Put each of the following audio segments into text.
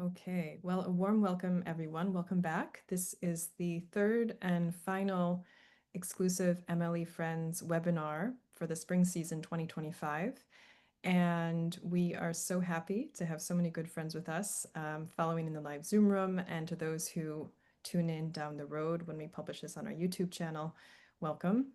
Okay, well, a warm welcome, everyone. Welcome back. This is the third and final exclusive MLE Friends webinar for the spring season 2025. And we are so happy to have so many good friends with us following in the live Zoom room, and to those who tune in down the road when we publish this on our YouTube channel, welcome.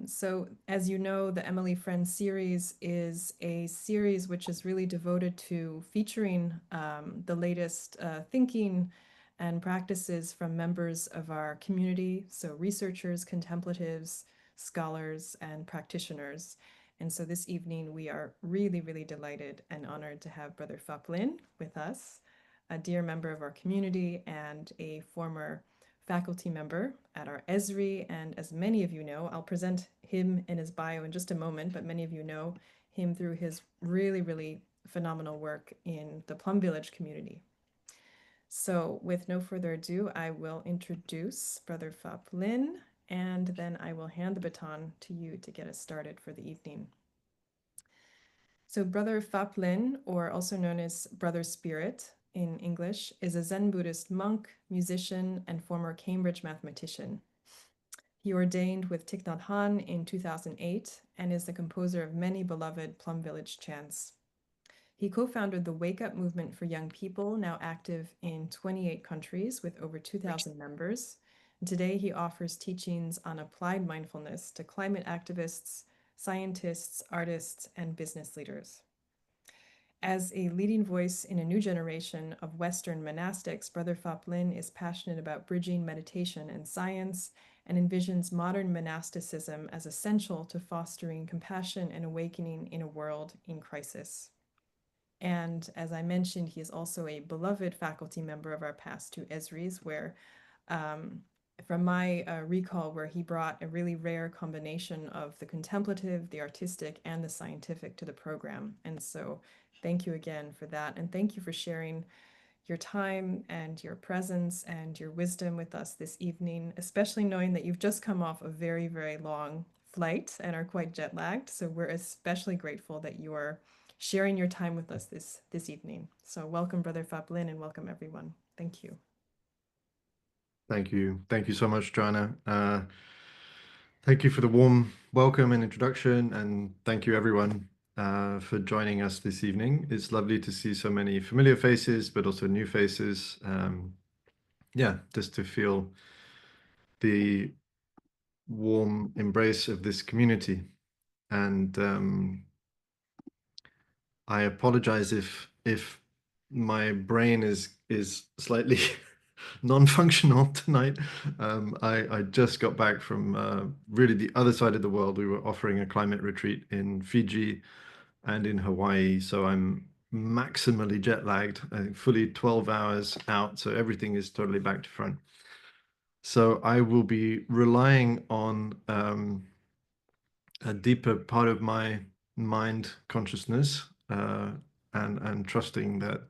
So as you know, the MLE Friends series is a series which is really devoted to featuring the latest thinking and practices from members of our community, so researchers, contemplatives, scholars, and practitioners. And so this evening, we are really, really delighted and honored to have Brother Pháp Linh with us, a dear member of our community and a former faculty member at our Esri. And as many of you know, I'll present him in his bio in just a moment, but many of you know him through his really, really phenomenal work in the Plum Village community. So with no further ado, I will introduce Brother Pháp Linh, and then I will hand the baton to you to get us started for the evening. So Brother Pháp Linh, or also known as Brother Spirit in English, is a Zen Buddhist monk, musician, and former Cambridge mathematician. He ordained with Thich Nhat Hanh in 2008 and is the composer of many beloved Plum Village chants. He co-founded the Wake Up movement for young people, now active in 28 countries with over 2,000 members. And today he offers teachings on applied mindfulness to climate activists, scientists, artists, and business leaders. As a leading voice in a new generation of Western monastics, Brother Pháp Linh is passionate about bridging meditation and science and envisions modern monasticism as essential to fostering compassion and awakening in a world in crisis. And as I mentioned, he is also a beloved faculty member of our past two Esris, where from my recall, where he brought a really rare combination of the contemplative, the artistic, and the scientific to the program. And so thank you again for that. And thank you for sharing your time and your presence and your wisdom with us this evening, especially knowing that you've just come off a very, very long flight and are quite jet lagged. So we're especially grateful that you are sharing your time with us this evening. So welcome, Brother Pháp Linh, and welcome everyone. Thank you. Thank you. Thank you so much, Joanna. Thank you for the warm welcome and introduction, and thank you everyone for joining us this evening. It's lovely to see so many familiar faces, but also new faces. Yeah, just to feel the warm embrace of this community. And I apologize if my brain is slightly non-functional tonight. I just got back from really the other side of the world. We were offering a climate retreat in Fiji and in Hawaii, so I'm maximally jet lagged. I think fully 12 hours out, so everything is totally back to front. So I will be relying on a deeper part of my mind consciousness, and trusting that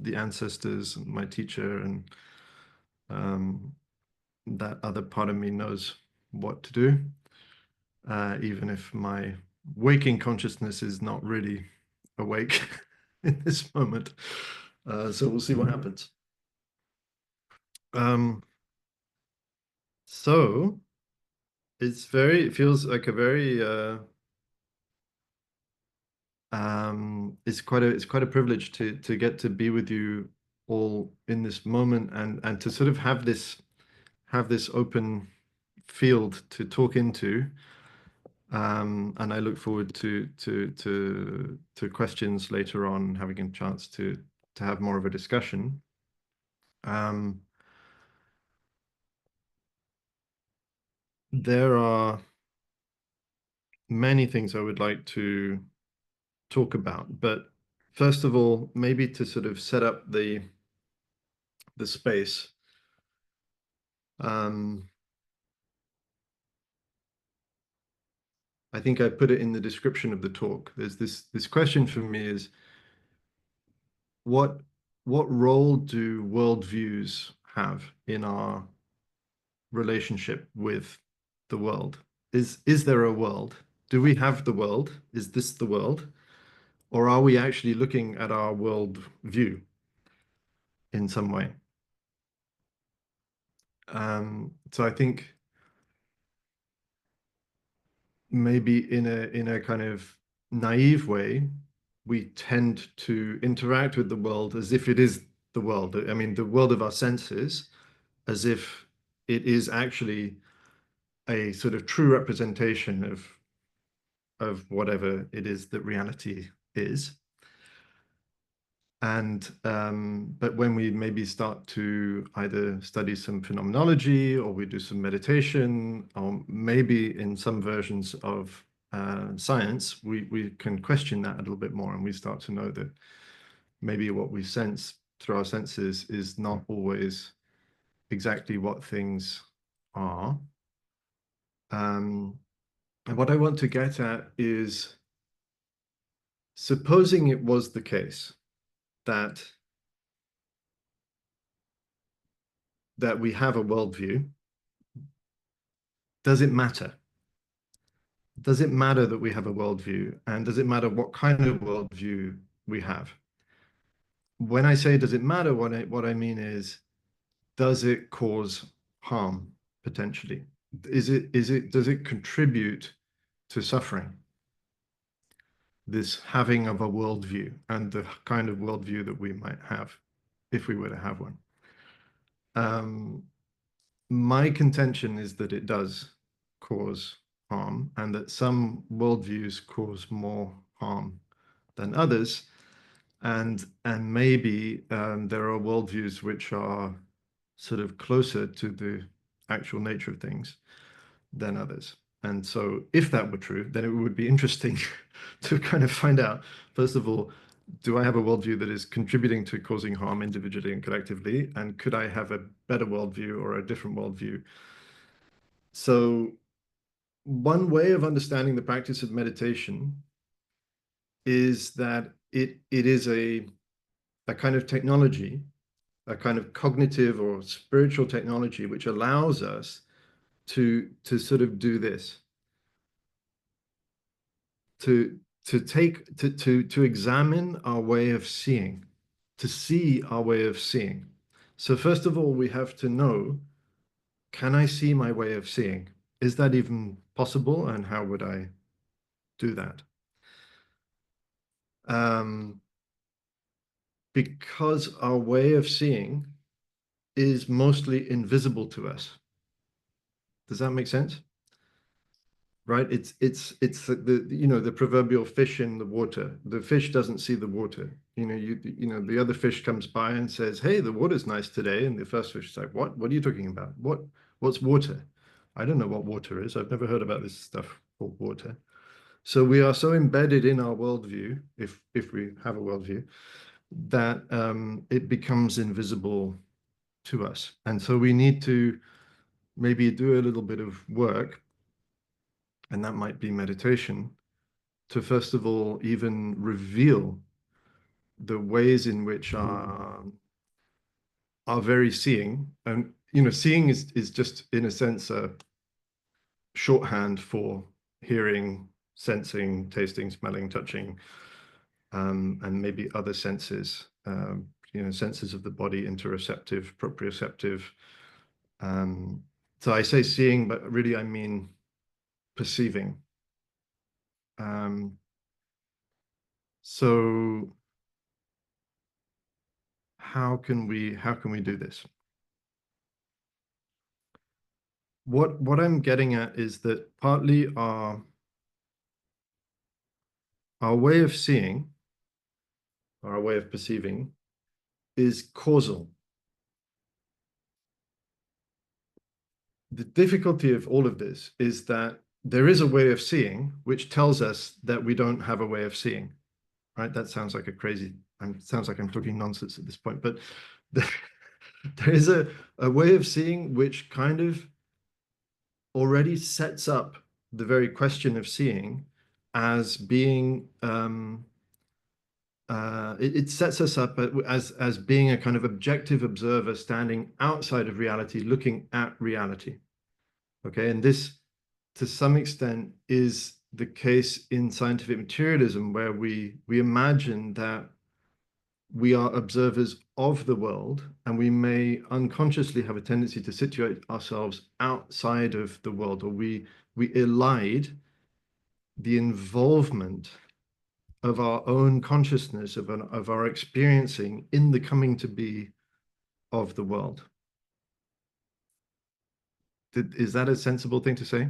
the ancestors, my teacher, and that other part of me knows what to do, even if my waking consciousness is not really awake in this moment. So we'll see what happens. So it feels like a very it's quite a privilege to get to be with you all in this moment, and to sort of have this open field to talk into. And I look forward to questions later on, having a chance to have more of a discussion. There are many things I would like to talk about, but first of all, maybe to sort of set up the space. I think I put it in the description of the talk. There's this question for me is, what role do worldviews have in our relationship with the world? Is there a world? Do we have the world? Is this the world? Or are we actually looking at our world view? in some way. So I think maybe in a kind of naive way, we tend to interact with the world as if it is the world. I mean, the world of our senses, as if it is actually a sort of true representation of whatever it is that reality is. And but when we maybe start to either study some phenomenology, or we do some meditation, or maybe in some versions of science, we can question that a little bit more, and we start to know that maybe what we sense through our senses is not always exactly what things are. And what I want to get at is, supposing it was the case that we have a worldview, does it matter? Does it matter that we have a worldview? And does it matter what kind of worldview we have? When I say does it matter, what I mean is, does it cause harm potentially? Does it contribute to suffering? This having of a worldview and the kind of worldview that we might have if we were to have one. My contention is that it does cause harm, and that some worldviews cause more harm than others. And maybe there are worldviews which are sort of closer to the actual nature of things than others. And so if that were true, then it would be interesting to kind of find out, first of all, do I have a worldview that is contributing to causing harm individually and collectively? And could I have a better worldview or a different worldview? So one way of understanding the practice of meditation is that it is a kind of technology, a kind of cognitive or spiritual technology, which allows us to sort of do this, to examine our way of seeing, to see our way of seeing. So first of all, we have to know, can I see my way of seeing? Is that even possible? And how would I do that? Because our way of seeing is mostly invisible to us. Does that make sense? Right? It's the the proverbial fish in the water. The fish doesn't see the water. The other fish comes by and says, "Hey, the water's nice today," and the first fish is like, "What? What are you talking about? What's water? I don't know what water is. I've never heard about this stuff called water." So we are so embedded in our worldview, if we have a worldview, that it becomes invisible to us. And so we need to maybe do a little bit of work, and that might be meditation, to first of all even reveal the ways in which our very seeing, and seeing is just in a sense a shorthand for hearing, sensing, tasting, smelling, touching, and maybe other senses, senses of the body, interoceptive, proprioceptive. So I say seeing, but really I mean perceiving. So how can we do this? What I'm getting at is that partly our way of seeing, our way of perceiving, is causal. The difficulty of all of this is that there is a way of seeing which tells us that we don't have a way of seeing, right? That sounds like sounds like I'm talking nonsense at this point, but there is a way of seeing which kind of already sets up the very question of seeing as being it sets us up as being a kind of objective observer standing outside of reality, looking at reality. Okay, and this to some extent is the case in scientific materialism, where we imagine that we are observers of the world, and we may unconsciously have a tendency to situate ourselves outside of the world, or we elide the involvement of our own consciousness, of our experiencing in the coming to be of the world. Is that a sensible thing to say?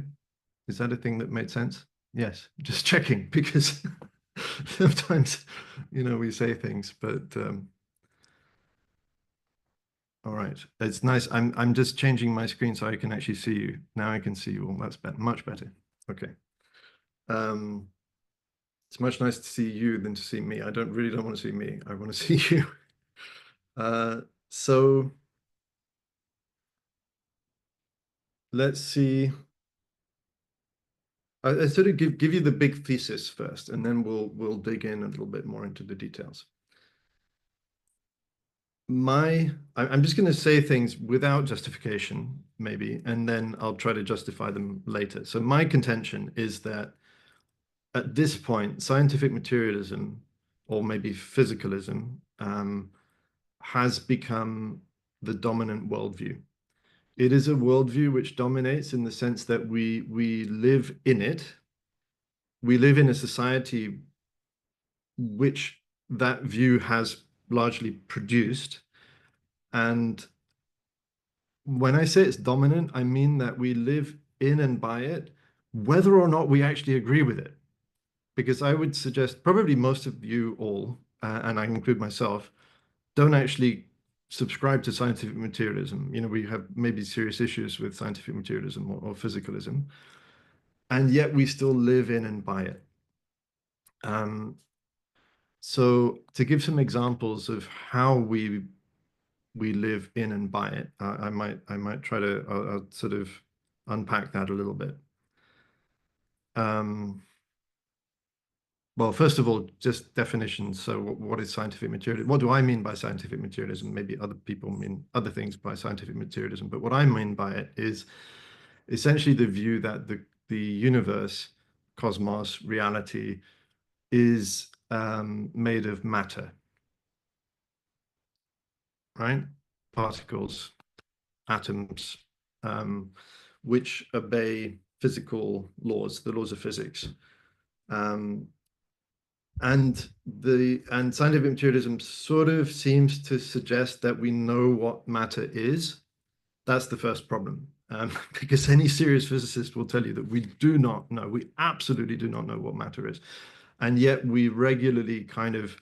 Is that a thing that made sense? Yes, just checking, because sometimes, we say things, but all right. It's nice. I'm just changing my screen so I can actually see you. Now I can see you all. That's better, much better. Okay. Um, it's much nicer to see you than to see me. I really don't want to see me. I want to see you. So let's see. I sort of give you the big thesis first, and then we'll dig in a little bit more into the details. I'm just going to say things without justification, maybe, and then I'll try to justify them later. So my contention is that at this point, scientific materialism, or maybe physicalism, has become the dominant worldview. It is a worldview which dominates in the sense that we live in it. We live in a society which that view has largely produced. And when I say it's dominant, I mean that we live in and by it, whether or not we actually agree with it. Because I would suggest probably most of you all, and I include myself, don't actually subscribe to scientific materialism. We have maybe serious issues with scientific materialism or physicalism, and yet we still live in and by it. So to give some examples of how we live in and by it, I might try to I'll sort of unpack that a little bit. Well, first of all, just definitions. So what is scientific materialism? What do I mean by scientific materialism? Maybe other people mean other things by scientific materialism, but what I mean by it is essentially the view that the universe, cosmos, reality is made of matter, right? Particles, atoms, which obey physical laws, the laws of physics. And scientific materialism sort of seems to suggest that we know what matter is. That's the first problem, because any serious physicist will tell you that we do not know, we absolutely do not know what matter is. And yet we regularly kind of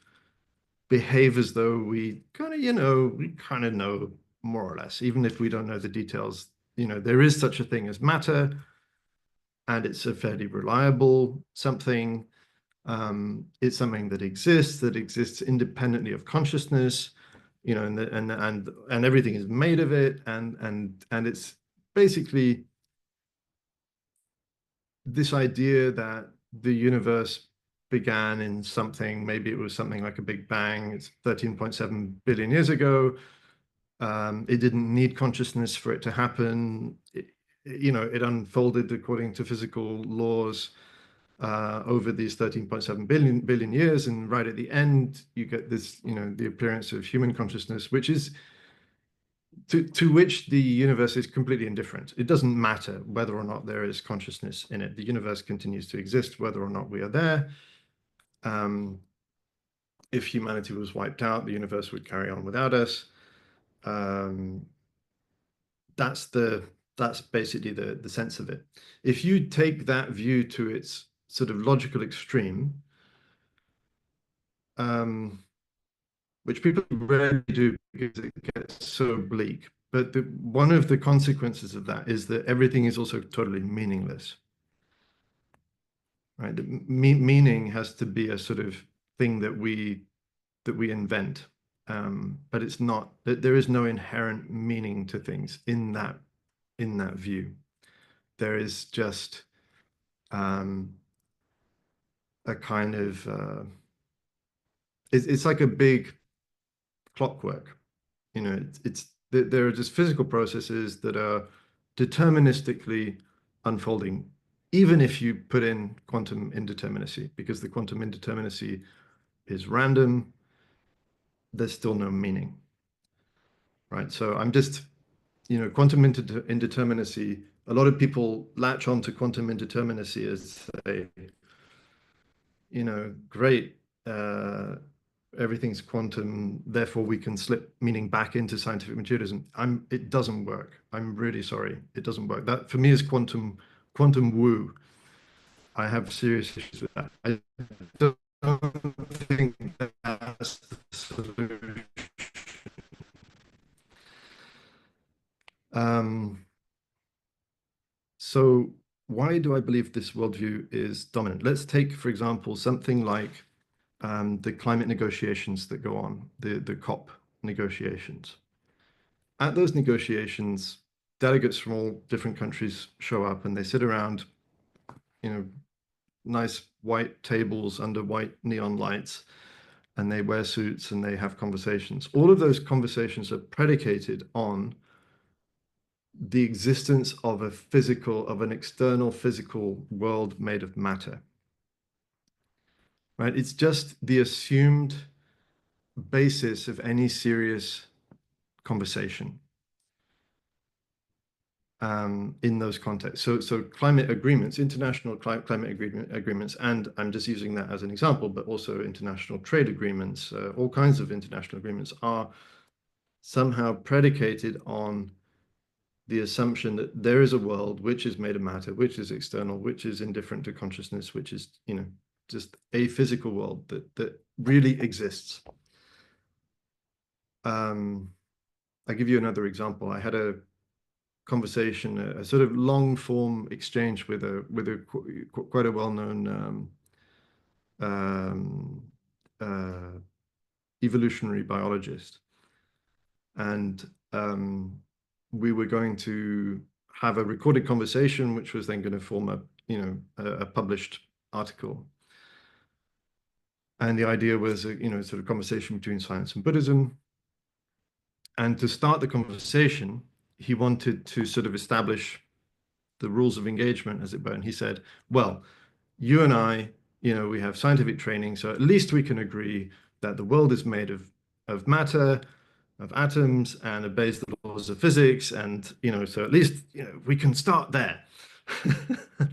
behave as though we kind of know more or less, even if we don't know the details. There is such a thing as matter, and it's a fairly reliable something. It's something that exists independently of consciousness, and everything is made of it, and it's basically this idea that the universe began in something, maybe it was something like a Big Bang. It's 13.7 billion years ago. It didn't need consciousness for it to happen. It unfolded according to physical laws over these 13.7 billion years, and right at the end, you get this, the appearance of human consciousness, which is to which the universe is completely indifferent. It doesn't matter whether or not there is consciousness in it. The universe continues to exist whether or not we are there. If humanity was wiped out, the universe would carry on without us. That's basically the sense of it. If you take that view to its sort of logical extreme, which people rarely do because it gets so bleak. But one of the consequences of that is that everything is also totally meaningless. Right? Meaning has to be a sort of thing that we invent. But it's not that there is no inherent meaning to things in that view. There is just a kind of it's like a big clockwork. There are just physical processes that are deterministically unfolding, even if you put in quantum indeterminacy, because the quantum indeterminacy is random. there's still no meaning, right? So I'm just, quantum indeterminacy, a lot of people latch on to quantum indeterminacy as a, great, everything's quantum, therefore we can slip meaning back into scientific materialism. It doesn't work. I'm really sorry. It doesn't work. That for me is quantum woo. I have serious issues with that. I don't think that's the solution. Um, so why do I believe this worldview is dominant? Let's take, for example, something like the climate negotiations that go on, the COP negotiations. At those negotiations, delegates from all different countries show up and they sit around, nice white tables under white neon lights, and they wear suits and they have conversations. All of those conversations are predicated on the existence of an external physical world made of matter, right? It's just the assumed basis of any serious conversation in those contexts. So climate agreements, international climate agreements, and I'm just using that as an example, but also international trade agreements, all kinds of international agreements are somehow predicated on the assumption that there is a world which is made of matter, which is external, which is indifferent to consciousness, which is, just a physical world that really exists. I'll give you another example. I had a conversation, a sort of long form exchange with quite a well-known um, uh, evolutionary biologist, and we were going to have a recorded conversation, which was then going to form a published article. And the idea was a sort of conversation between science and Buddhism. And to start the conversation, he wanted to sort of establish the rules of engagement, as it were. And he said, well, you and I, we have scientific training, so at least we can agree that the world is made of matter, of atoms, and obeys the laws of physics. And, so at least, we can start there.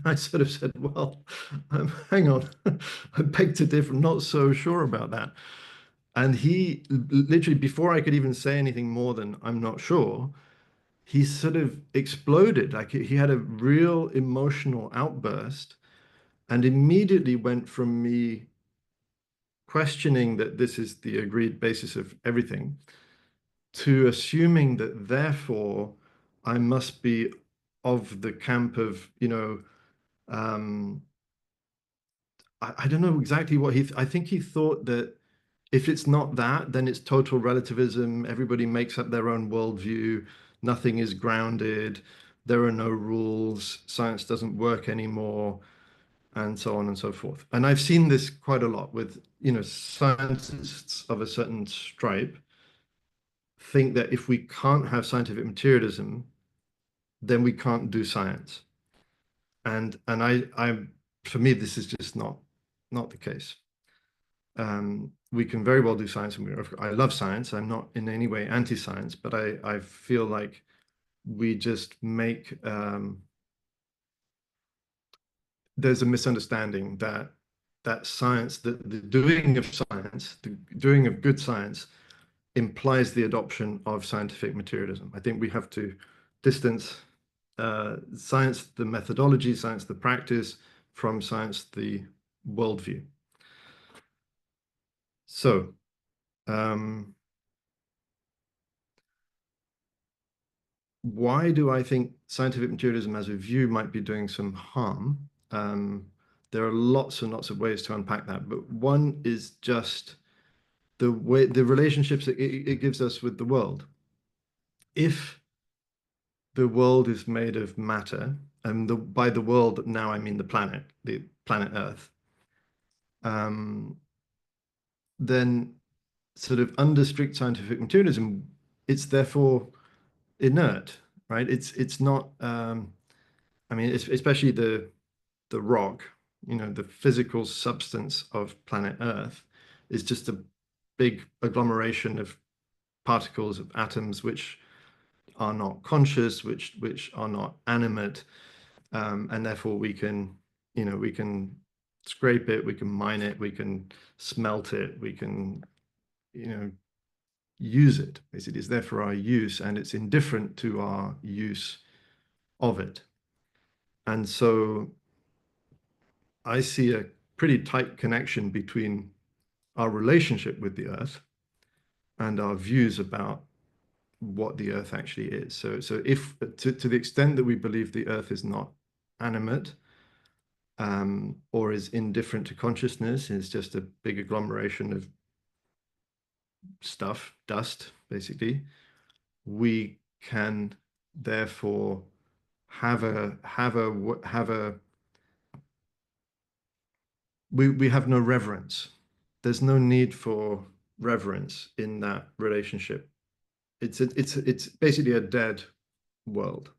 I sort of said, well, hang on, I beg to differ, I'm not so sure about that. And he literally, before I could even say anything more than I'm not sure, he sort of exploded. Like he had a real emotional outburst and immediately went from me questioning that this is the agreed basis of everything to assuming that therefore I must be of the camp of, um, I don't know exactly what I think he thought that if it's not that, then it's total relativism. Everybody makes up their own worldview. Nothing is grounded. There are no rules. Science doesn't work anymore, and so on and so forth. And I've seen this quite a lot with, scientists of a certain stripe think that if we can't have scientific materialism, then we can't do science. And I for me, this is just not the case. We can very well do science, and I love science. I'm not in any way anti-science, but I feel like we just make there's a misunderstanding that science, the doing of science, the doing of good science implies the adoption of scientific materialism. I think we have to distance science, the methodology, science, the practice, from science, the worldview. So, why do I think scientific materialism as a view might be doing some harm? There are lots and lots of ways to unpack that, but one is just the relationships it gives us with the world. If the world is made of matter, and by the world now I mean the planet Earth, then sort of under strict scientific materialism, it's therefore inert, right? It's not. I mean, especially the rock, the physical substance of planet Earth is just big agglomeration of particles of atoms which are not conscious, which are not animate, and therefore we can, we can scrape it, we can mine it, we can smelt it, we can, use it. Basically, it's there for our use, and it's indifferent to our use of it. And so I see a pretty tight connection between our relationship with the earth and our views about what the earth actually is. So if to the extent that we believe the earth is not animate, or is indifferent to consciousness, is just a big agglomeration of stuff, dust, basically, we can therefore have a we have no reverence. There's no need for reverence in that relationship. It's basically a dead world.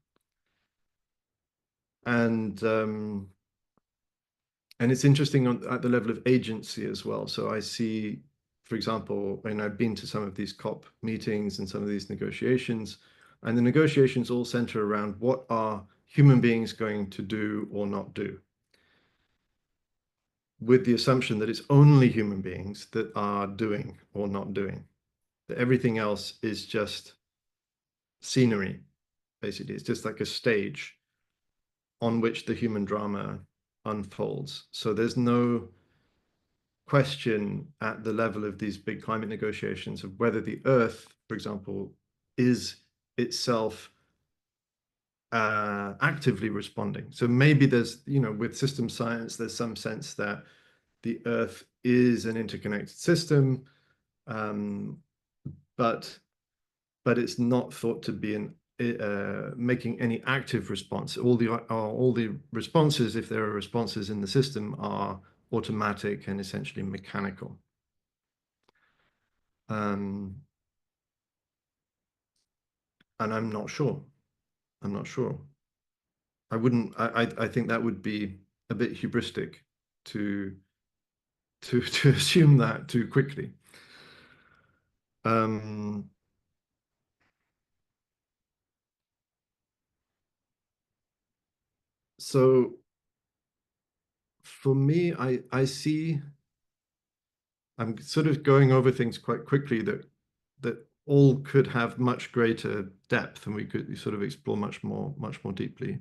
And and it's interesting at the level of agency as well. So I see, for example, and I've been to some of these COP meetings and some of these negotiations, and the negotiations all center around what are human beings going to do or not do, with the assumption that it's only human beings that are doing or not doing, that everything else is just scenery, basically. It's just like a stage on which the human drama unfolds. So there's no question at the level of these big climate negotiations of whether the Earth, for example, is itself actively responding. So maybe there's, with system science, there's some sense that the Earth is an interconnected system, um, but it's not thought to be making any active response. All the responses, if there are responses in the system, are automatic and essentially mechanical. Um, and I'm not sure. I'm not sure. I wouldn't. I think that would be a bit hubristic to to assume that too quickly. Um, so for me, I see. I'm sort of going over things quite quickly that all could have much greater depth, and we could sort of explore much more deeply.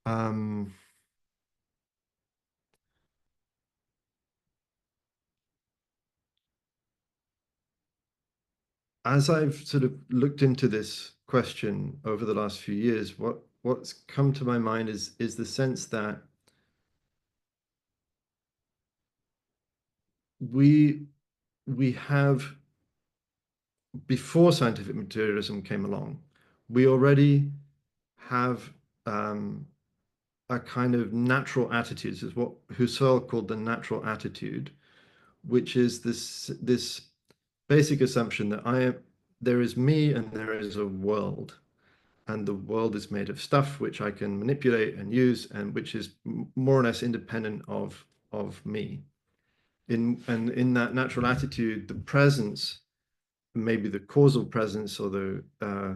Um, as I've sort of looked into this question over the last few years, what's come to my mind is the sense that we we have, before scientific materialism came along, we already have a kind of natural attitude. Is what Husserl called the natural attitude, which is this basic assumption that there is me and there is a world, and the world is made of stuff which I can manipulate and use, and which is more or less independent of me. In that natural attitude, the presence, maybe the causal presence or the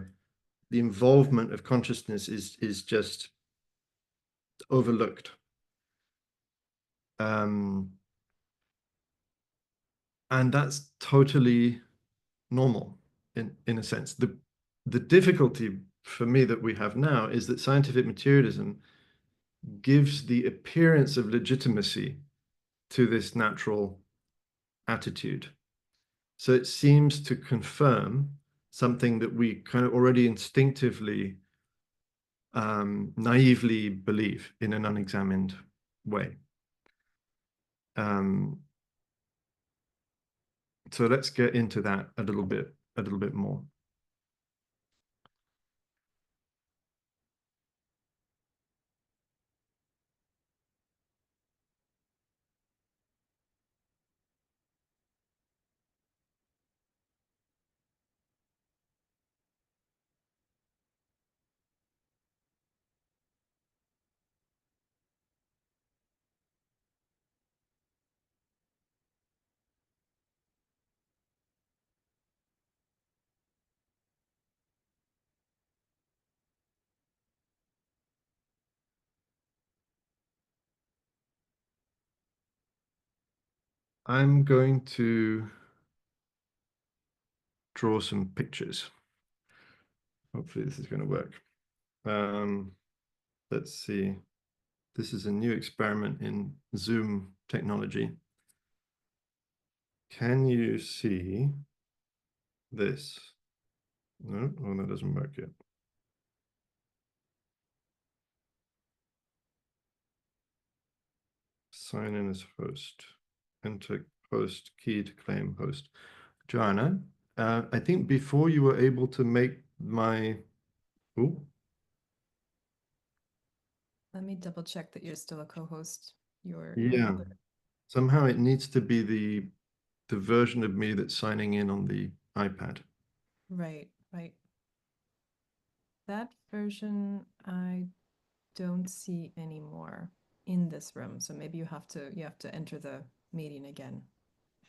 involvement of consciousness is just overlooked. Um, and that's totally normal in a sense. The difficulty for me that we have now is that scientific materialism gives the appearance of legitimacy to this natural attitude. So it seems to confirm something that we kind of already instinctively, naively believe in an unexamined way. Um, so let's get into that a little bit more. I'm going to draw some pictures. Hopefully this is going to work. Let's see. This is a new experiment in Zoom technology. Can you see this? No, oh, that doesn't work yet. Sign in as host. Enter host key to claim host. Joanna, I think before you were able to make my... Oh, Let me double check that you're still a co-host. You're yeah. good. Somehow it needs to be the version of me that's signing in on the iPad. Right, right. That version I don't see anymore in this room. So maybe you have to enter the meeting again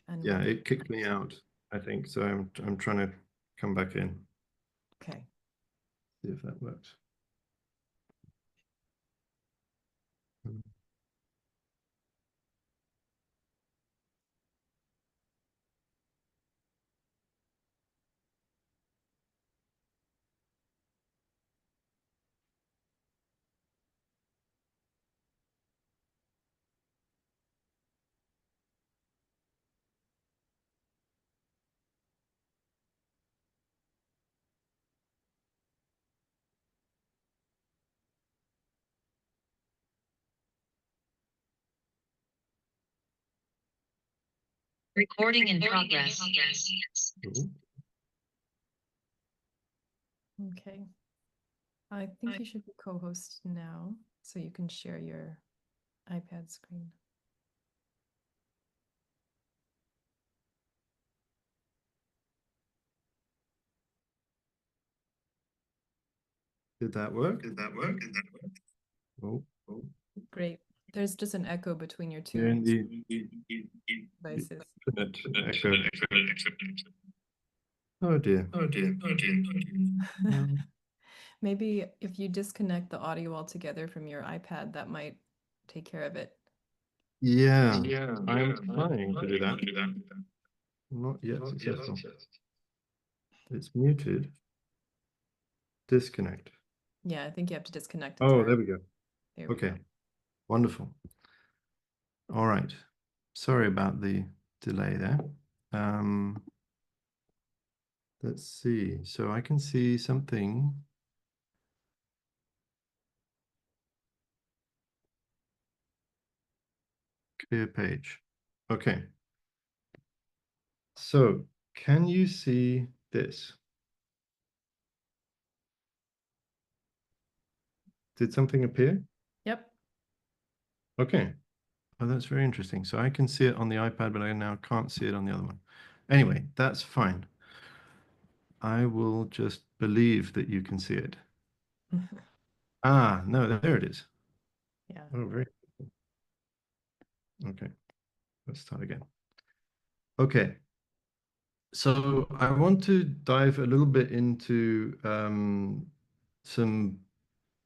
and we'll Yeah, get it kicked me out, I think. So I'm trying to come back in, okay. see if that works. Recording in progress. Oh, Okay. I think you should be co-host now so you can share your iPad screen. did that work? Oh, Great. There's just an echo between your you're two in the devices. infinite echo. Oh dear. Um, Maybe if you disconnect the audio altogether from your iPad, that might take care of it. yeah, I'm trying to do that. Not yet successful. It's muted. Disconnect. Yeah, I think you have to disconnect Oh, entirely. there we go. There we Okay, go. wonderful. All right. Sorry about the delay there. Let's see. So I can see something. Clear page. Okay. So can you see this? Did something appear? Yep. Okay. Oh, that's very interesting. So I can see it on the iPad, but I now can't see it on the other one. Anyway, that's fine. I will just believe that you can see it. Ah, no, there it is. Yeah. Oh, very. Okay. Let's start again. Okay. So I want to dive a little bit into some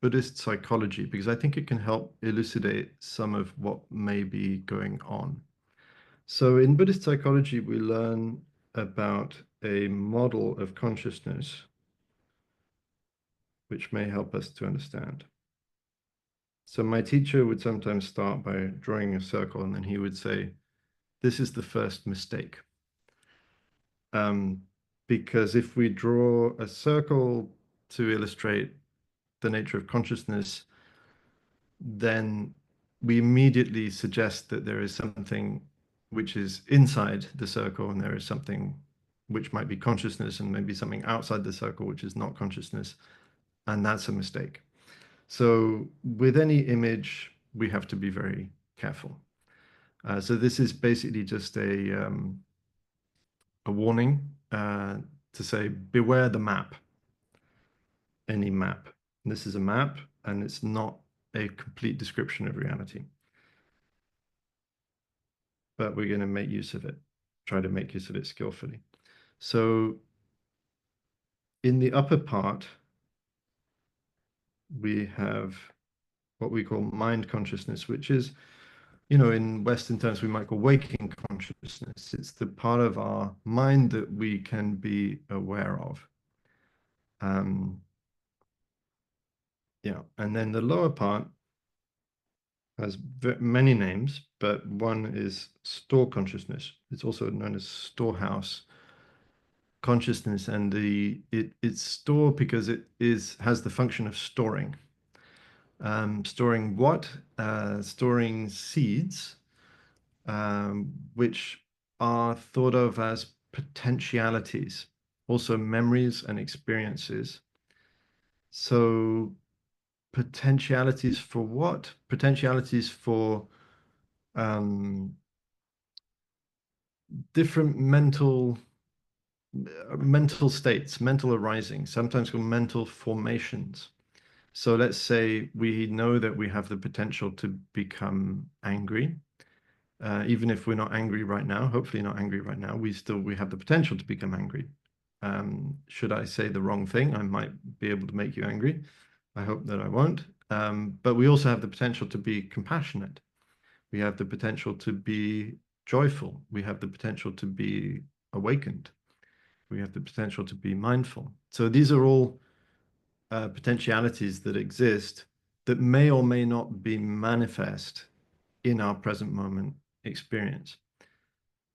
Buddhist psychology because I think it can help elucidate some of what may be going on. So in Buddhist psychology, we learn about a model of consciousness which may help us to understand. So my teacher would sometimes start by drawing a circle and then he would say, this is the first mistake. Because if we draw a circle to illustrate the nature of consciousness, then we immediately suggest that there is something which is inside the circle and there is something which might be consciousness and maybe something outside the circle which is not consciousness. And that's a mistake. So with any image, we have to be very careful. So this is basically just a warning to say, beware the map, any map. This is a map and it's not a complete description of reality. But we're going to make use of it, try to make use of it skillfully. So in the upper part, we have what we call mind consciousness, which is in Western terms, we might call waking consciousness. It's the part of our mind that we can be aware of. Yeah, and then the lower part has many names, but one is store consciousness. It's also known as storehouse consciousness, and it's store because it has the function of storing. Storing what? Storing seeds, which are thought of as potentialities, also memories and experiences. So potentialities for what? Potentialities for different mental states, mental arising, sometimes called mental formations. So let's say we know that we have the potential to become angry. Even if we're not angry right now, hopefully not angry right now, we have the potential to become angry. Should I say the wrong thing, I might be able to make you angry. I hope that I won't. But we also have the potential to be compassionate. We have the potential to be joyful. We have the potential to be awakened. We have the potential to be mindful. So these are all potentialities that exist that may or may not be manifest in our present moment experience.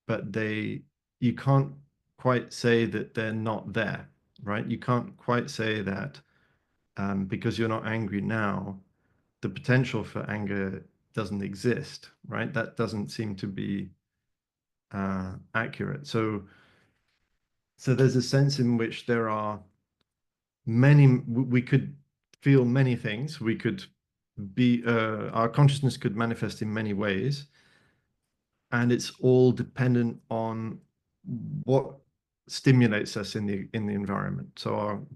But you can't quite say that they're not there, right? You can't quite say that because you're not angry now, the potential for anger doesn't exist, right? That doesn't seem to be accurate. So there's a sense in which there are we could feel many things. We could be, our consciousness could manifest in many ways, and it's all dependent on what stimulates us in the environment. So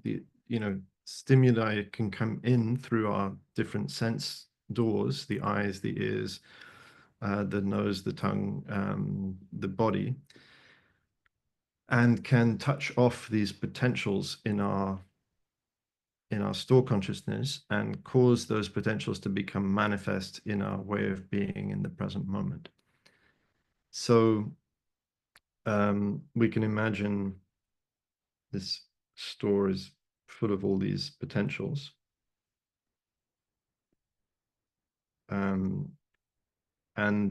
stimuli can come in through our different sense doors, the eyes, the ears, the nose, the tongue, the body, and can touch off these potentials in our store consciousness and cause those potentials to become manifest in our way of being in the present moment. So we can imagine this store is full of all these potentials. And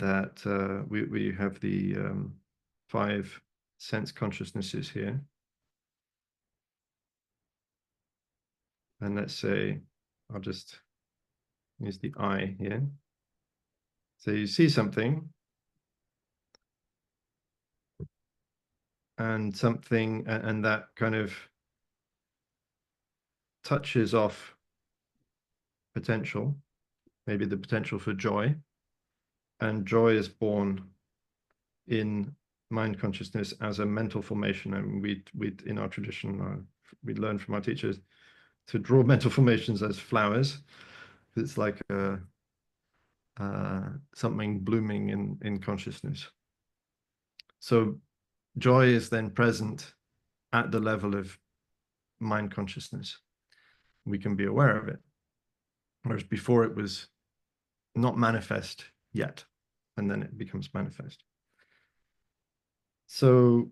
that we have the 5 sense consciousnesses here. And let's say, I'll just use the eye here. So you see something, and something, and that kind of touches off potential, maybe the potential for joy. And joy is born in mind consciousness as a mental formation. And we in our tradition, we learn from our teachers to draw mental formations as flowers. It's like something blooming in consciousness. So joy is then present at the level of mind consciousness. We can be aware of it, whereas before it was not manifest yet, and then it becomes manifest. So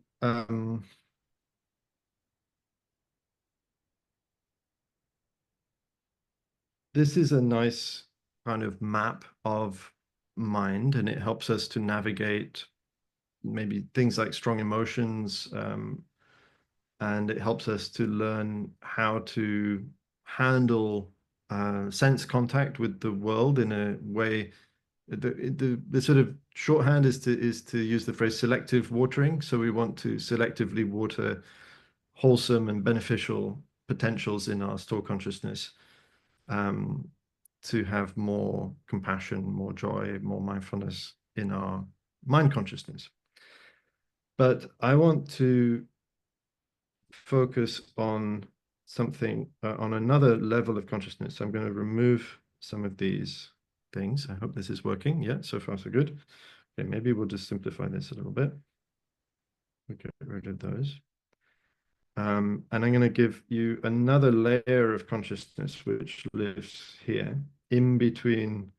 this is a nice kind of map of mind, and it helps us to navigate maybe things like strong emotions, and it helps us to learn how to handle sense contact with the world in a way. The sort of shorthand is to use the phrase selective watering. So we want to selectively water wholesome and beneficial potentials in our store consciousness, to have more compassion, more joy, more mindfulness in our mind consciousness. But I want to focus on something, on another level of consciousness. So I'm going to remove some of these things. I hope this is working. Yeah, so far so good. Okay, maybe we'll just simplify this a little bit. We'll get rid of those. And I'm going to give you another layer of consciousness which lives here in between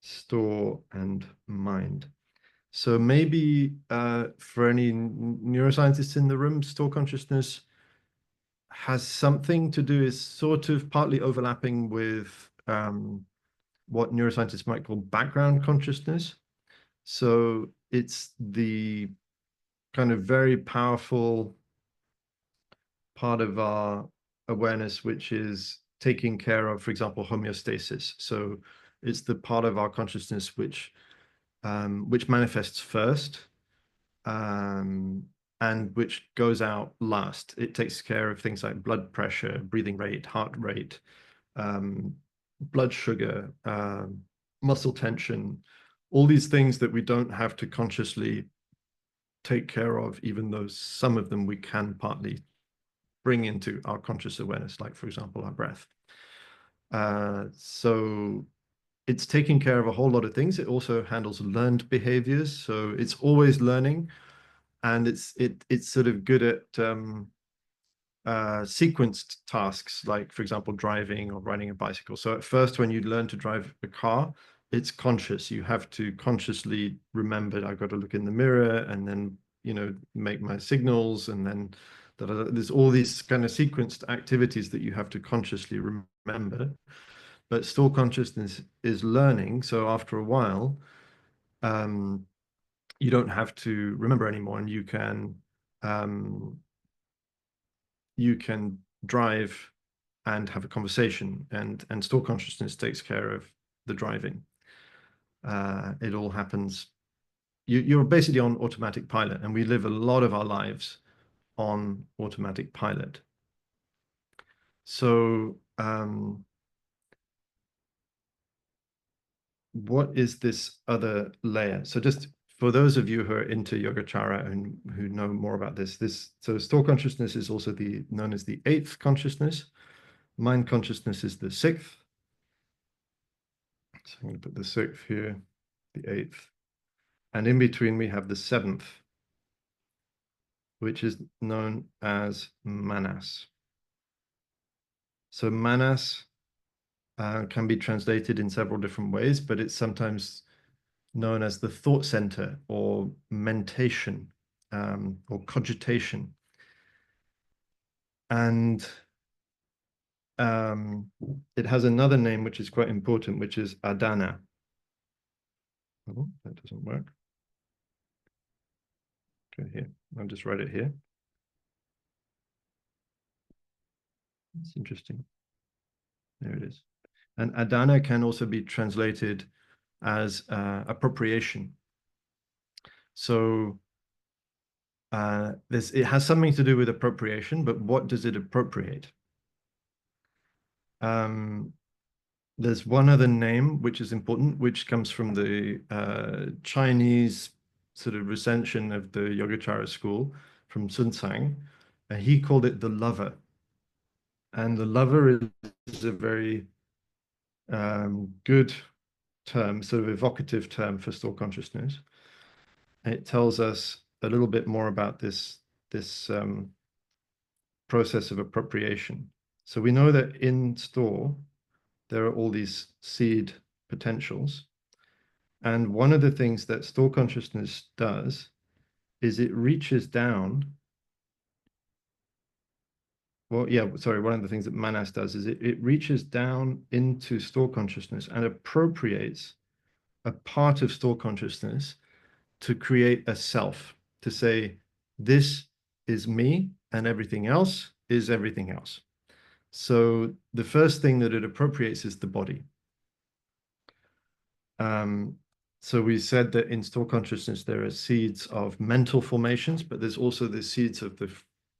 store, and mind. So maybe for any neuroscientists in the room, store consciousness has something to do, is sort of partly overlapping with what neuroscientists might call background consciousness. So it's the kind of very powerful part of our awareness, which is taking care of, for example, homeostasis. So it's the part of our consciousness which manifests first, and which goes out last. It takes care of things like blood pressure, breathing rate, heart rate, blood sugar, muscle tension, all these things that we don't have to consciously take care of, even though some of them we can partly bring into our conscious awareness, like, for example, our breath. So it's taking care of a whole lot of things. It also handles learned behaviors. So it's always learning, and it's sort of good at sequenced tasks, like, for example, driving or riding a bicycle. So at first, when you learn to drive a car, it's conscious. You have to consciously remember, I've got to look in the mirror and then, make my signals, and then there's all these kind of sequenced activities that you have to consciously remember. But store consciousness is learning. So after a while, you don't have to remember anymore, and you can drive and have a conversation, and store consciousness takes care of the driving. It all happens. You're basically on automatic pilot, and we live a lot of our lives on automatic pilot. So what is this other layer? So just for those of you who are into Yogacara and who know more about this, so store consciousness is also known as the eighth consciousness. Mind consciousness is the sixth. So I'm going to put the sixth here, the eighth. And in between we have the seventh, which is known as manas. So manas can be translated in several different ways, but it's sometimes known as the thought center, or mentation, or cogitation. And it has another name which is quite important, which is adana. Oh, that doesn't work. Okay, here. I'll just write it here. It's interesting. There it is. And adana can also be translated as appropriation. So it has something to do with appropriation, but what does it appropriate? There's one other name which is important, which comes from the Chinese sort of recension of the Yogacara school from Sun Tsang. He called it the lover. And the lover is a very good term, sort of evocative term for store consciousness. And it tells us a little bit more about this process of appropriation. So we know that in store, there are all these seed potentials. And one of the things that store consciousness does is it reaches down. Well, yeah, sorry, one of the things that manas does is it reaches down into store consciousness and appropriates a part of store consciousness to create a self, to say, this is me and everything else is everything else. So the first thing that it appropriates is the body. So we said that in store consciousness, there are seeds of mental formations, but there's also the seeds of the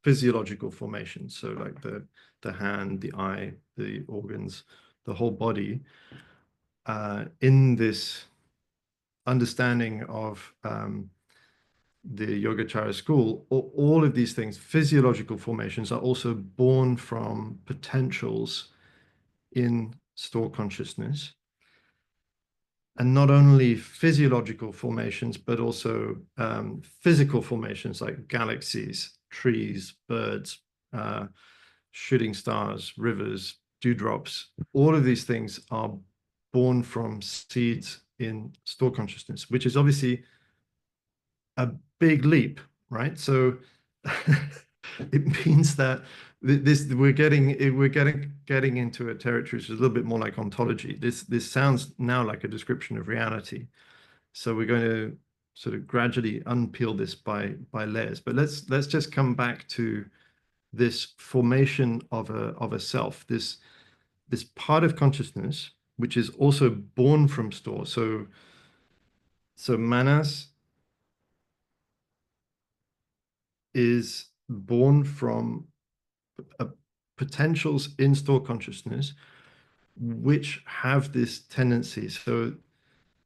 physiological formations. So like the hand, the eye, the organs, the whole body. In this understanding of the Yogacara school, all of these things, physiological formations, are also born from potentials in store consciousness. And not only physiological formations, but also physical formations like galaxies, trees, birds, shooting stars, rivers, dewdrops. All of these things are born from seeds in store consciousness, which is obviously a big leap, right? So it means that we're getting into a territory which is a little bit more like ontology. This sounds now like a description of reality. So we're going to sort of gradually unpeel this by layers. But let's just come back to this formation of a self, this part of consciousness which is also born from store. So manas is born from potentials in store consciousness which have this tendency. So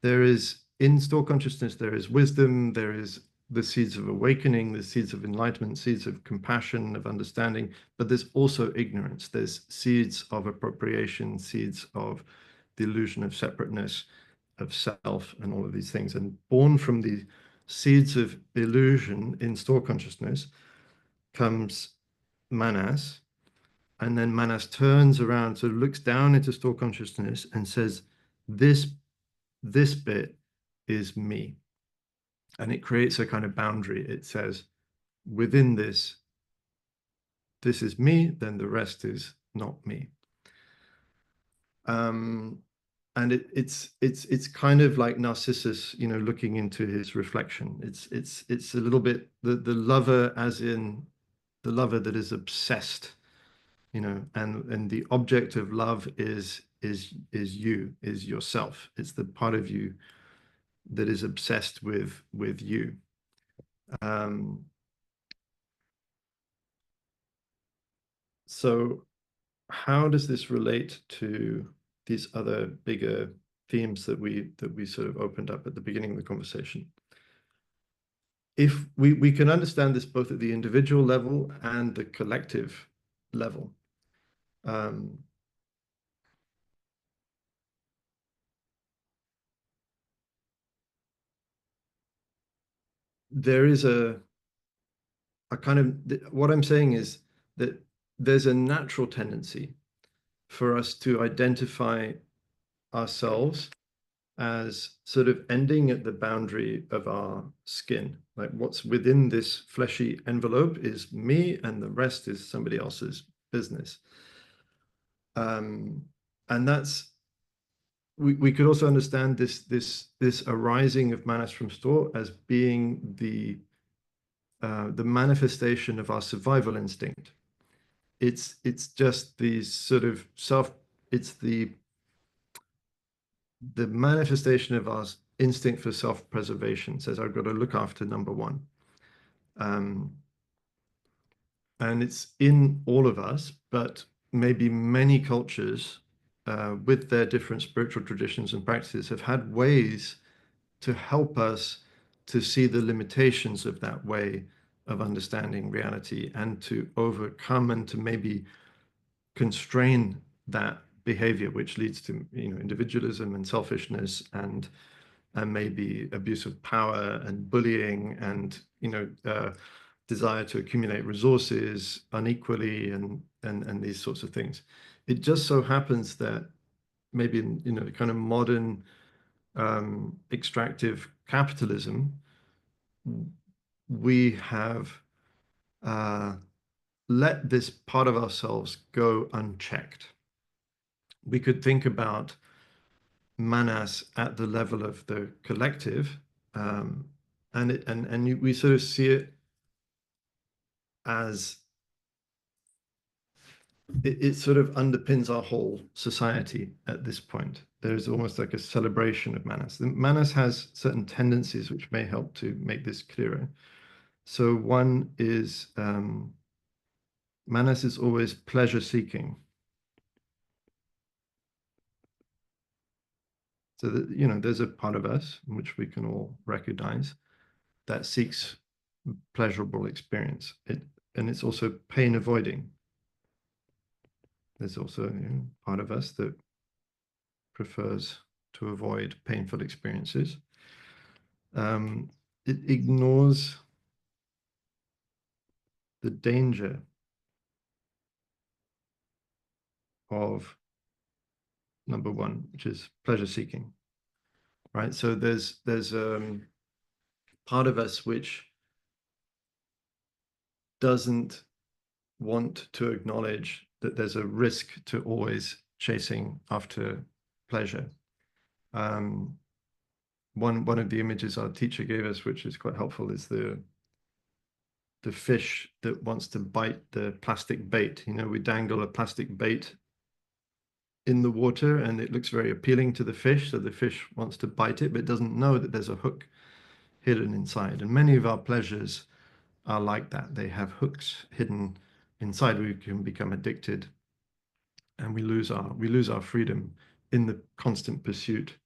there is in store consciousness, there is wisdom, there is the seeds of awakening, the seeds of enlightenment, seeds of compassion, of understanding, but there's also ignorance. There's seeds of appropriation, seeds of the illusion of separateness, of self, and all of these things. And born from the seeds of illusion in store consciousness comes manas, and then manas turns around, sort of looks down into store consciousness and says, this bit is me. And it creates a kind of boundary. It says, within this is me, then the rest is not me. And it's kind of like Narcissus, looking into his reflection. It's a little bit the lover, as in the lover that is obsessed, and the object of love is you, is yourself. It's the part of you that is obsessed with you. So how does this relate to these other bigger themes that we sort of opened up at the beginning of the conversation? If we can understand this both at the individual level and the collective level. There is a kind of, what I'm saying is that there's a natural tendency for us to identify ourselves as sort of ending at the boundary of our skin. Like what's within this fleshy envelope is me, and the rest is somebody else's business. And that's, we could also understand this arising of manas from store as being the manifestation of our survival instinct. It's just these sort of it's the manifestation of our instinct for self-preservation. Says, I've got to look after number one. And it's in all of us, but maybe many cultures with their different spiritual traditions and practices have had ways to help us to see the limitations of that way of understanding reality and to overcome and to maybe constrain that behavior, which leads to individualism and selfishness and maybe abuse of power and bullying and desire to accumulate resources unequally and these sorts of things. It just so happens that maybe in the kind of modern extractive capitalism, we have let this part of ourselves go unchecked. We could think about manas at the level of the collective, and we sort of see it as it sort of underpins our whole society at this point. There's almost like a celebration of manas. The manas has certain tendencies which may help to make this clearer. So one is manas is always pleasure seeking. So that, there's a part of us which we can all recognize that seeks pleasurable experience. And it's also pain avoiding. There's also part of us that prefers to avoid painful experiences. It ignores the danger of number one, which is pleasure seeking. right? So there's part of us which doesn't want to acknowledge that there's a risk to always chasing after pleasure. Um, one of the images our teacher gave us, which is quite helpful, is the fish that wants to bite the plastic bait. You know, we dangle a plastic bait in the water and it looks very appealing to the fish, so the fish wants to bite it, but it doesn't know that there's a hook hidden inside. And many of our pleasures are like that. They have hooks hidden inside. We can become addicted and we lose our freedom in the constant pursuit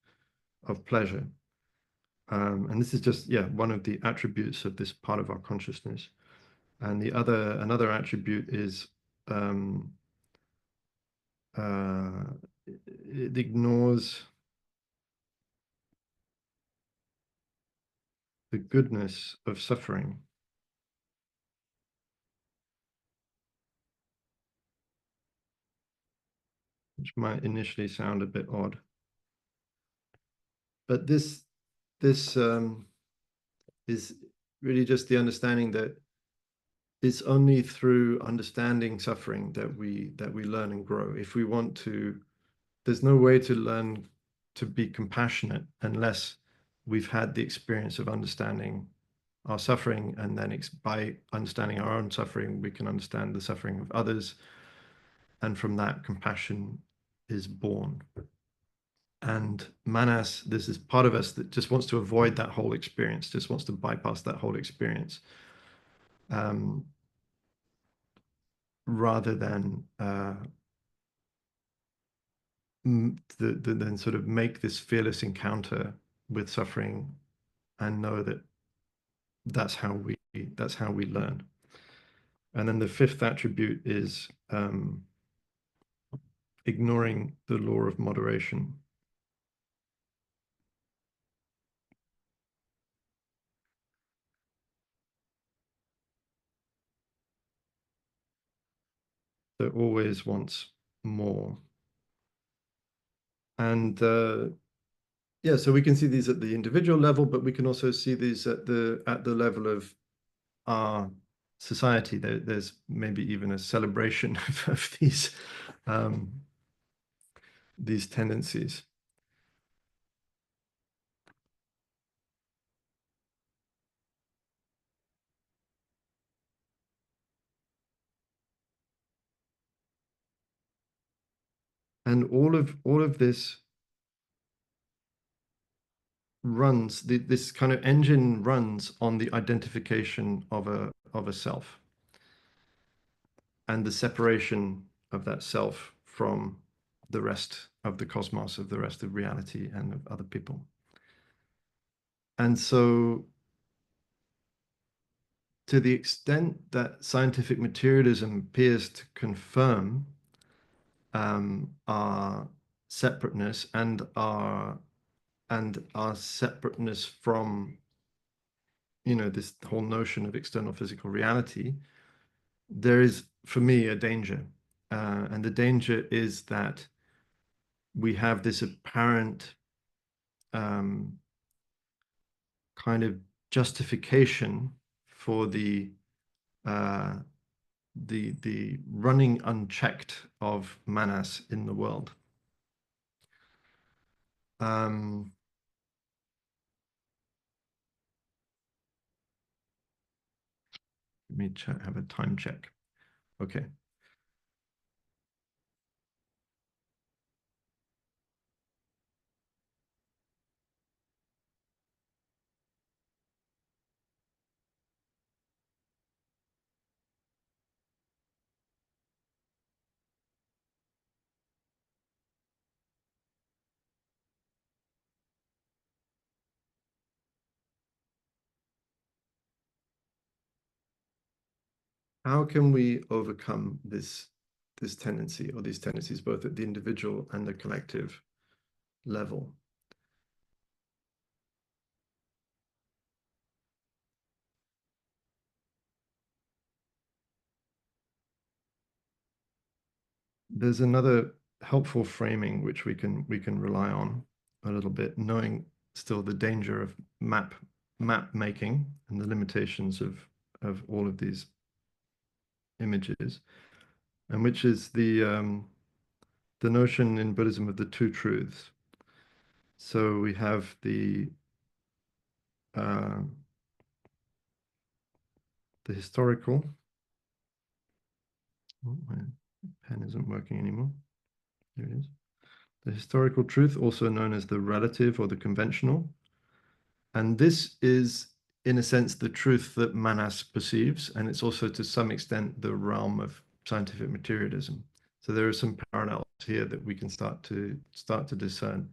of pleasure. And this is just, yeah, one of the attributes of this part of our consciousness. And another attribute is uh, it ignores the goodness of suffering, which might initially sound a bit odd. But this is really just the understanding that it's only through understanding suffering that we learn and grow. If we want to, there's no way to learn to be compassionate unless we've had the experience of understanding our suffering, and then by understanding our own suffering, we can understand the suffering of others, and from that, compassion is born. And manas, this is part of us that just wants to avoid that whole experience, just wants to bypass that whole experience, um, rather than then sort of make this fearless encounter with suffering and know that that's how we learn. And then the fifth attribute is ignoring the law of moderation. So always wants more. And yeah, so we can see these at the individual level, but we can also see these at the level of our society. There's maybe even a celebration of these tendencies. And all of this runs, this kind of engine runs on the identification of a self and the separation of that self from the rest of the cosmos, of the rest of reality and of other people. And so to the extent that scientific materialism appears to confirm our separateness and our separateness from, this whole notion of external physical reality, there is, for me, a danger. And the danger is that we have this apparent kind of justification for the running unchecked of manas in the world. Let me have a time check. Okay. How can we overcome this tendency or these tendencies, both at the individual and the collective level? There's another helpful framing which we can rely on a little bit, knowing still the danger of map making and the limitations of all of these images, and which is the notion in Buddhism of the two truths. So we have uh, the historical. Oh, my pen isn't working anymore. Here it is. The historical truth, also known as the relative or the conventional. And this is, in a sense, the truth that Manas perceives, and it's also to some extent the realm of scientific materialism. So there are some parallels here that we can start to discern.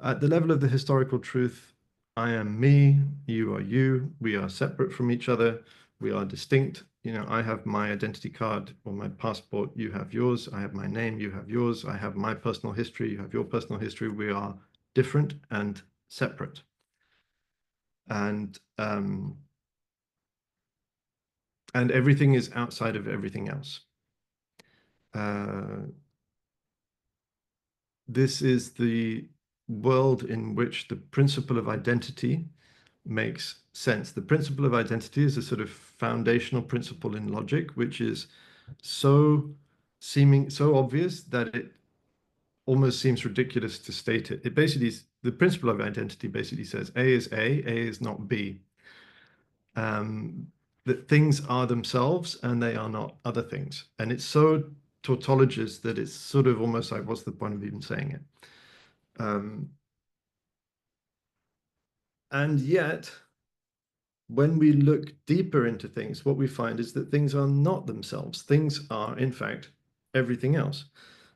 At the level of the historical truth, I am me, you are you, we are separate from each other, we are distinct. You know, I have my identity card or my passport, you have yours, I have my name, you have yours, I have my personal history, you have your personal history, we are different and separate. And everything is outside of everything else. This is the world in which the principle of identity makes sense. The principle of identity is a sort of foundational principle in logic, which is so obvious that it almost seems ridiculous to state it. It basically, the principle of identity basically says A is not B. That things are themselves and they are not other things. And it's so tautologous that it's sort of almost like, what's the point of even saying it? And yet, when we look deeper into things, what we find is that things are not themselves. Things are, in fact, everything else.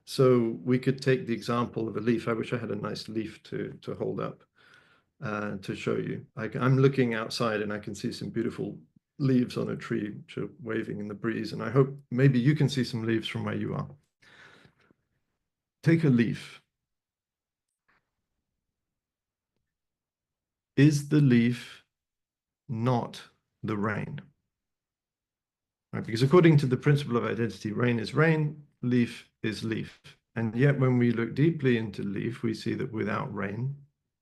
So we could take the example of a leaf. I wish I had a nice leaf to hold up to show you. I'm looking outside and I can see some beautiful leaves on a tree which are waving in the breeze. And I hope maybe you can see some leaves from where you are. Take a leaf. Is the leaf not the rain? Right? Because according to the principle of identity, rain is rain, leaf is leaf. And yet when we look deeply into leaf, we see that without rain,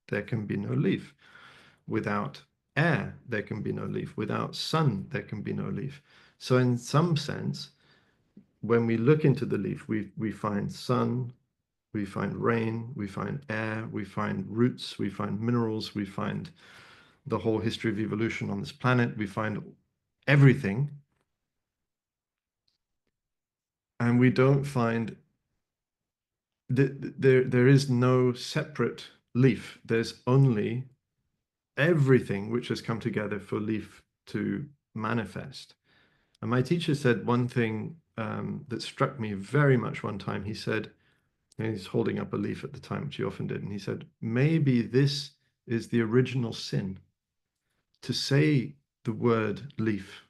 there can be no leaf. Without air, there can be no leaf. Without sun, there can be no leaf. So in some sense, when we look into the leaf, we find sun, we find rain, we find air, we find roots, we find minerals, we find the whole history of evolution on this planet, we find everything. And we don't find that there is no separate leaf. There's only everything which has come together for leaf to manifest. And my teacher said one thing that struck me very much one time. He said, and he's holding up a leaf at the time, which he often did, and he said, maybe this is the original sin, to say the word leaf.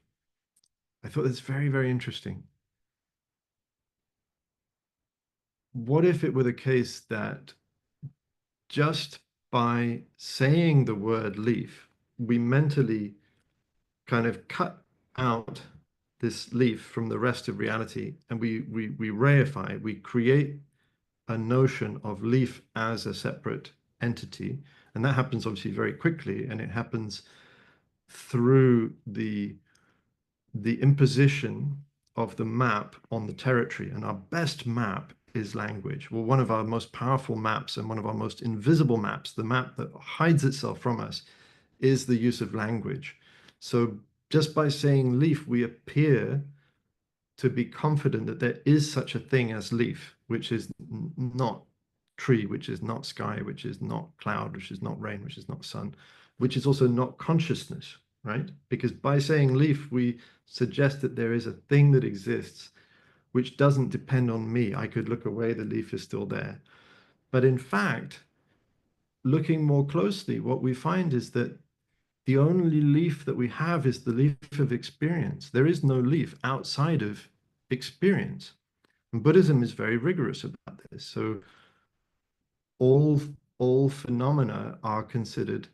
I thought that's very, very interesting. What if it were the case that just by saying the word leaf, we mentally kind of cut out this leaf from the rest of reality, and we reify, we create a notion of leaf as a separate entity. And that happens obviously very quickly, and it happens through the imposition of the map on the territory. And our best map is language. Well, one of our most powerful maps and one of our most invisible maps, the map that hides itself from us, is the use of language. So just by saying leaf, we appear to be confident that there is such a thing as leaf, which is not tree, which is not sky, which is not cloud, which is not rain, which is not sun, which is also not consciousness, right? Because by saying leaf, we suggest that there is a thing that exists which doesn't depend on me. I could look away, the leaf is still there. But in fact, looking more closely, what we find is that the only leaf that we have is the leaf of experience. There is no leaf outside of experience. And Buddhism is very rigorous about this. So all phenomena are considered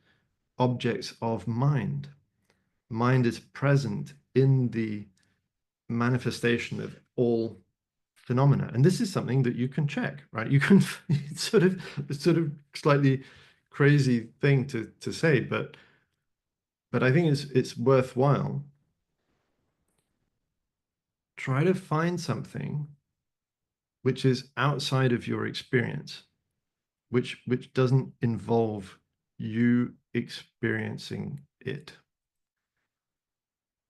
objects of mind. Mind is present in the manifestation of all phenomena. And this is something that you can check, right? You can sort of slightly crazy thing to say, but I think it's worthwhile. Try to find something which is outside of your experience, which doesn't involve you experiencing it.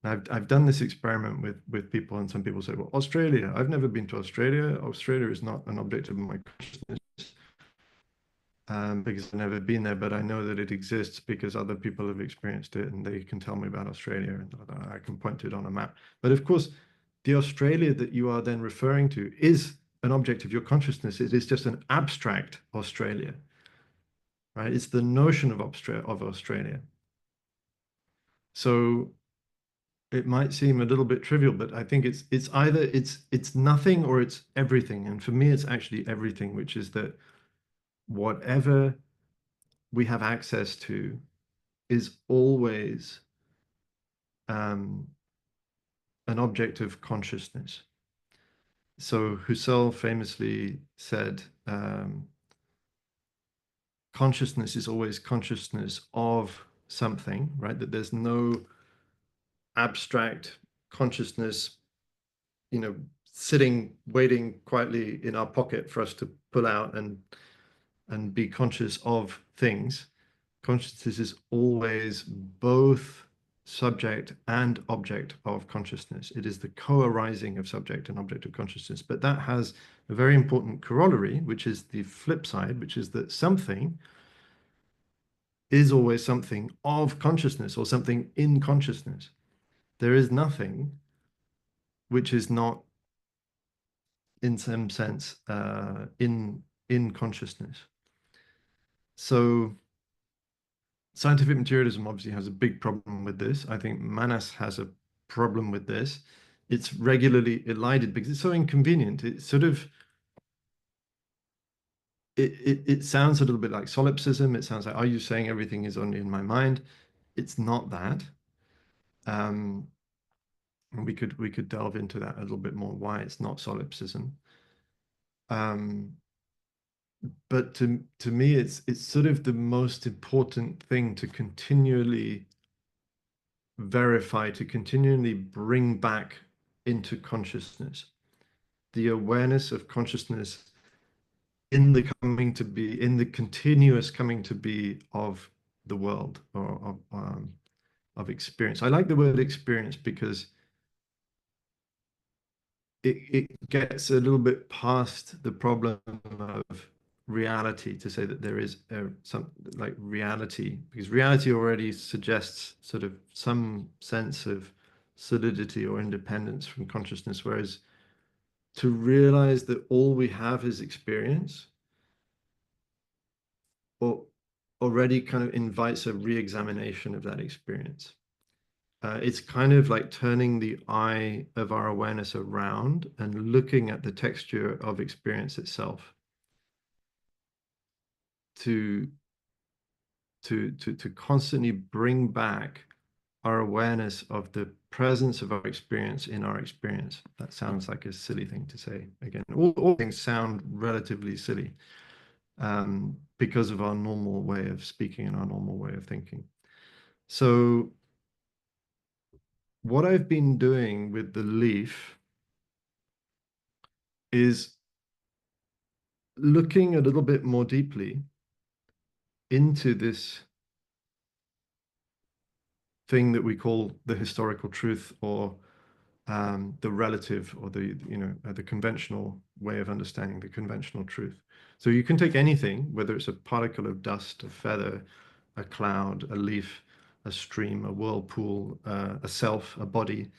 I've done this experiment with people, and some people say, well, Australia, I've never been to Australia. Australia is not an object of my consciousness, because I've never been there, but I know that it exists because other people have experienced it and they can tell me about Australia, and I can point to it on a map. But of course, the Australia that you are then referring to is an object of your consciousness. It is just an abstract Australia, right? It's the notion of Australia. So it might seem a little bit trivial, but I think it's either it's nothing or it's everything. And for me, it's actually everything, which is that whatever we have access to is always an object of consciousness. So Husserl famously said, consciousness is always consciousness of something, right? That there's no abstract consciousness, sitting, waiting quietly in our pocket for us to pull out and be conscious of things. Consciousness is always both subject and object of consciousness. It is the co-arising of subject and object of consciousness. But that has a very important corollary, which is the flip side, which is that something is always something of consciousness or something in consciousness. There is nothing which is not, in some sense, in consciousness. So scientific materialism obviously has a big problem with this. I think Manas has a problem with this. It's regularly elided because it's so inconvenient. It sort of it sounds a little bit like solipsism. It sounds like, are you saying everything is only in my mind? It's not that. And we could delve into that a little bit more, why it's not solipsism. But to me, it's sort of the most important thing to continually verify, to continually bring back into consciousness. The awareness of consciousness in the coming to be, in the continuous coming to be of the world, or of experience. I like the word experience because it gets a little bit past the problem of reality to say that there is some like reality, because reality already suggests sort of some sense of solidity or independence from consciousness, whereas to realize that all we have is experience, or already kind of invites a re-examination of that experience. It's kind of like turning the eye of our awareness around and looking at the texture of experience itself to constantly bring back our awareness of the presence of our experience in our experience. That sounds like a silly thing to say. Again, all things sound relatively silly because of our normal way of speaking and our normal way of thinking. So what I've been doing with the leaf is looking a little bit more deeply into this thing that we call the historical truth, or the relative, or the conventional way of understanding the conventional truth. So you can take anything, whether it's a particle of dust, a feather, a cloud, a leaf, a stream, a whirlpool, a self, a body.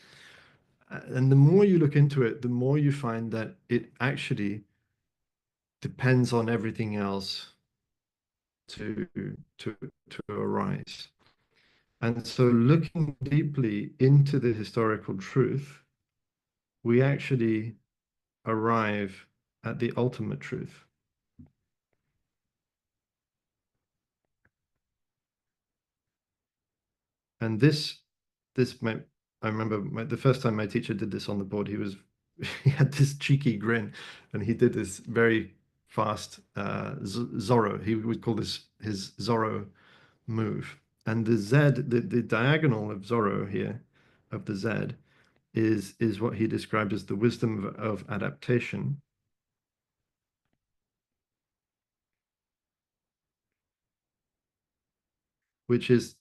And the more you look into it, the more you find that it actually depends on everything else to to arise. And so looking deeply into the historical truth, we actually arrive at the ultimate truth. And I remember the first time my teacher did this on the board, he had this cheeky grin, and he did this very fast Zorro. He would call this his Zorro move. And the Z, the diagonal of Zorro here, of the Z, is what he described as the wisdom of adaptation, which is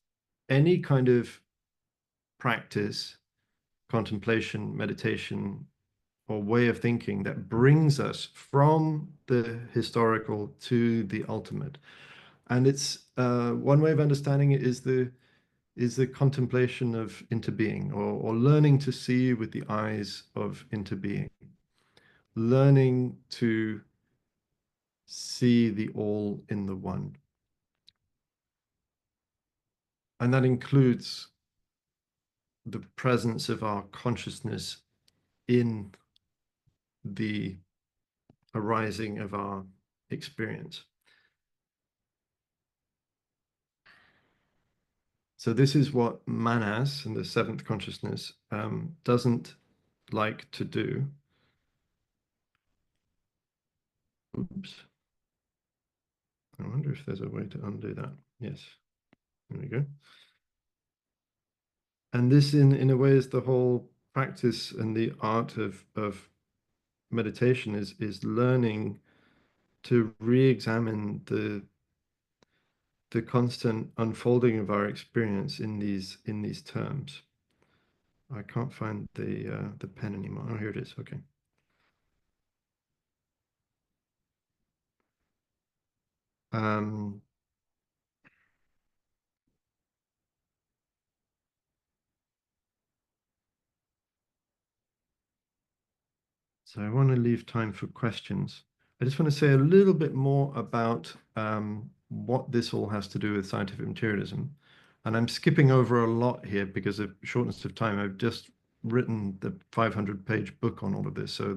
any kind of practice, contemplation, meditation, or way of thinking that brings us from the historical to the ultimate. And it's one way of understanding it is the contemplation of interbeing, or learning to see with the eyes of interbeing, learning to see the all in the one. And that includes the presence of our consciousness in the arising of our experience. So this is what Manas, in the seventh consciousness, doesn't like to do. Oops. I wonder if there's a way to undo that. Yes, there we go. And this, in a way, is the whole practice and the art of meditation is learning to re-examine the constant unfolding of our experience in these terms. I can't find the pen anymore. Oh, here it is. Okay. Um, so I want to leave time for questions. I just want to say a little bit more about what this all has to do with scientific materialism. And I'm skipping over a lot here because of shortness of time. I've just written the 500-page book on all of this. So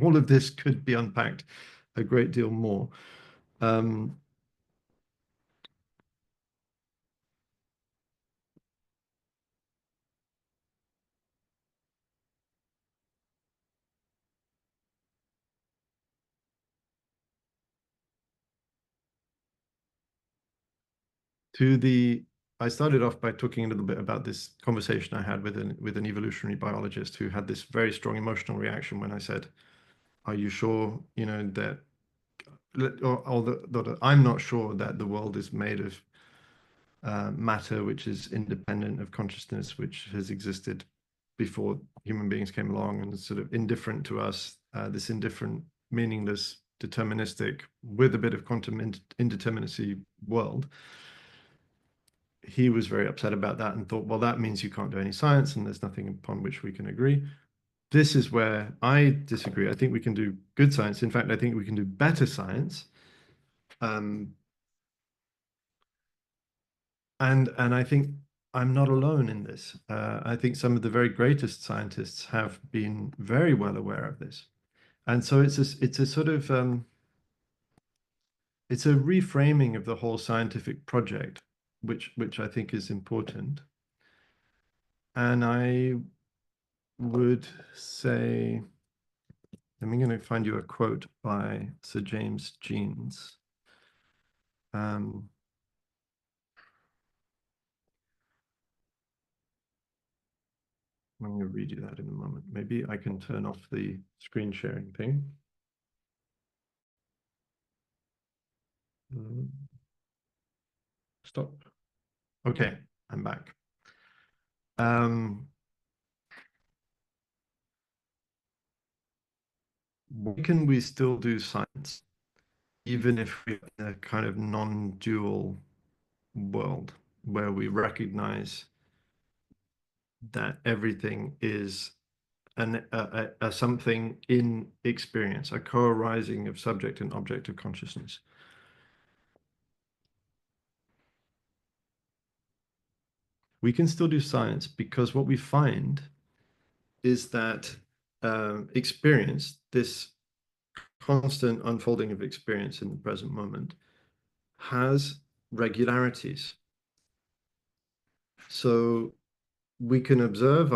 all of this could be unpacked a great deal more. I started off by talking a little bit about this conversation I had with an evolutionary biologist who had this very strong emotional reaction when I said, "Are you sure, that, or I'm not sure that the world is made of matter, which is independent of consciousness, which has existed before human beings came along and is sort of indifferent to us, this indifferent, meaningless, deterministic, with a bit of quantum indeterminacy world." He was very upset about that and thought, well, that means you can't do any science and there's nothing upon which we can agree. This is where I disagree. I think we can do good science. In fact, I think we can do better science. And I think I'm not alone in this. I think some of the very greatest scientists have been very well aware of this. And so it's a sort of it's a reframing of the whole scientific project, which I think is important. And I would say, I'm going to find you a quote by Sir James Jeans. I'm going to read you that in a moment. Maybe I can turn off the screen sharing thing. Stop. Okay, I'm back. Why can we still do science, even if we're in a kind of non-dual world where we recognize that everything is a something in experience, a co-arising of subject and object of consciousness? We can still do science because what we find is that experience, this constant unfolding of experience in the present moment, has regularities. So we can observe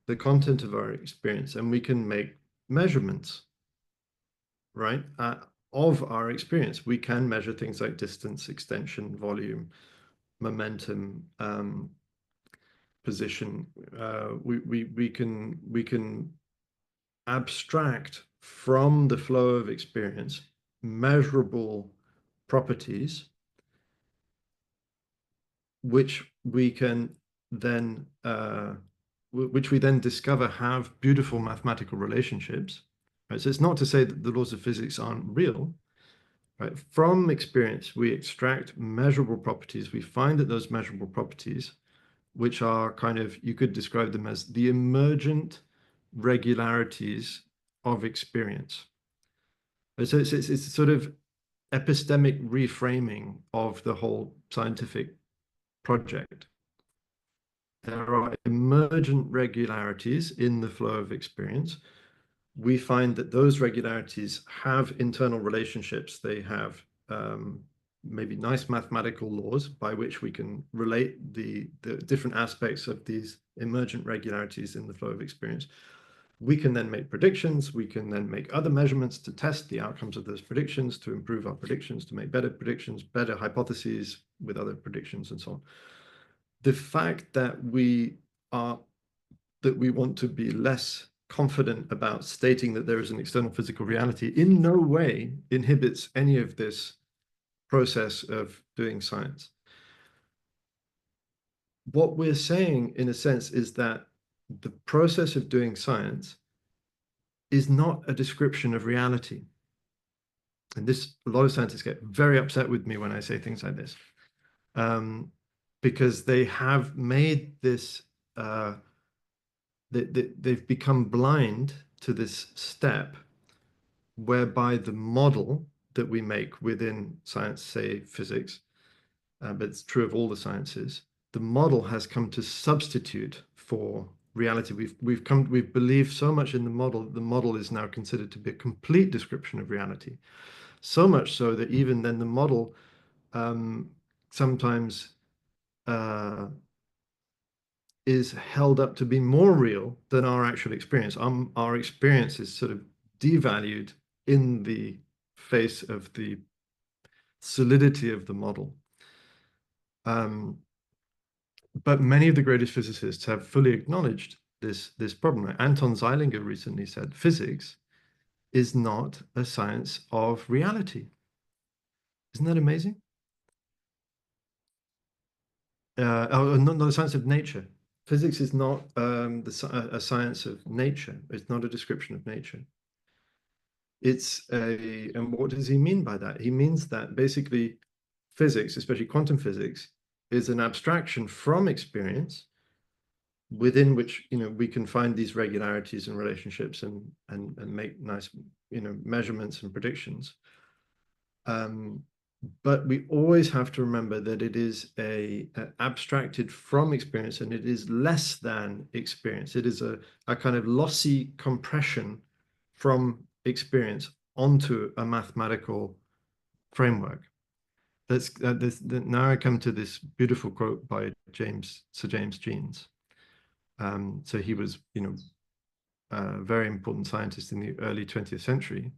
the content of our experience and we can make measurements, right, of our experience. We can measure things like distance, extension, volume, momentum, position. We can abstract from the flow of experience measurable properties, which we can then which we then discover have beautiful mathematical relationships. Right? So it's not to say that the laws of physics aren't real. Right? From experience, we extract measurable properties. We find that those measurable properties, which are kind of, you could describe them as the emergent regularities of experience. So it's a sort of epistemic reframing of the whole scientific project. There are emergent regularities in the flow of experience. We find that those regularities have internal relationships. They have maybe nice mathematical laws by which we can relate the different aspects of these emergent regularities in the flow of experience. We can then make predictions. We can then make other measurements to test the outcomes of those predictions, to improve our predictions, to make better predictions, better hypotheses with other predictions, and so on. The fact that we want to be less confident about stating that there is an external physical reality in no way inhibits any of this process of doing science. What we're saying, in a sense, is that the process of doing science is not a description of reality. And this, a lot of scientists get very upset with me when I say things like this, because they have made this, they've become blind to this step whereby the model that we make within science, say physics, but it's true of all the sciences, the model has come to substitute for reality. We've believed so much in the model that the model is now considered to be a complete description of reality. So much so that even then the model sometimes is held up to be more real than our actual experience. Our experience is sort of devalued in the face of the solidity of the model. But many of the greatest physicists have fully acknowledged this problem. Anton Zeilinger recently said physics is not a science of reality. Isn't that amazing? Not a science of nature. Physics is not a science of nature. It's not a description of nature. And what does he mean by that? He means that basically physics, especially quantum physics, is an abstraction from experience within which, we can find these regularities and relationships and make nice, measurements and predictions. But we always have to remember that it is abstracted from experience, and it is less than experience. It is a kind of lossy compression from experience onto a mathematical framework. Now I come to this beautiful quote by Sir James Jeans. So he was, a very important scientist in the early 20th century.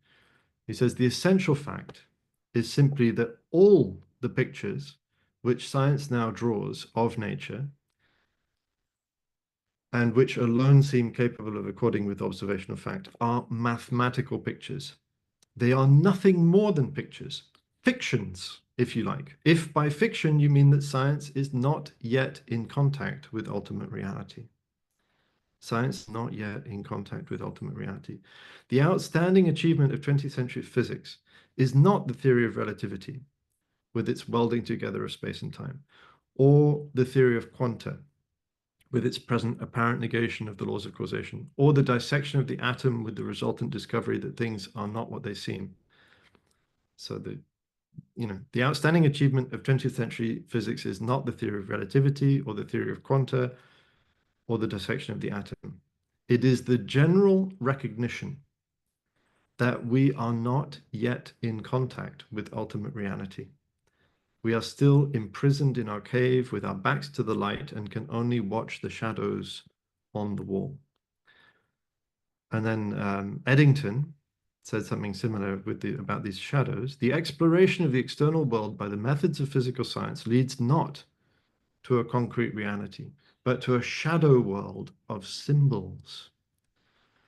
He says, the essential fact is simply that all the pictures which science now draws of nature, and which alone seem capable of according with observational fact, are mathematical pictures. They are nothing more than pictures, fictions, if you like. If by fiction you mean that science is not yet in contact with ultimate reality. Science is not yet in contact with ultimate reality. The outstanding achievement of 20th century physics is not the theory of relativity, with its welding together of space and time, or the theory of quanta, with its present apparent negation of the laws of causation, or the dissection of the atom with the resultant discovery that things are not what they seem. So the outstanding achievement of 20th century physics is not the theory of relativity or the theory of quanta or the dissection of the atom. It is the general recognition that we are not yet in contact with ultimate reality. We are still imprisoned in our cave with our backs to the light and can only watch the shadows on the wall. And then Eddington said something similar with about these shadows. The exploration of the external world by the methods of physical science leads not to a concrete reality, but to a shadow world of symbols,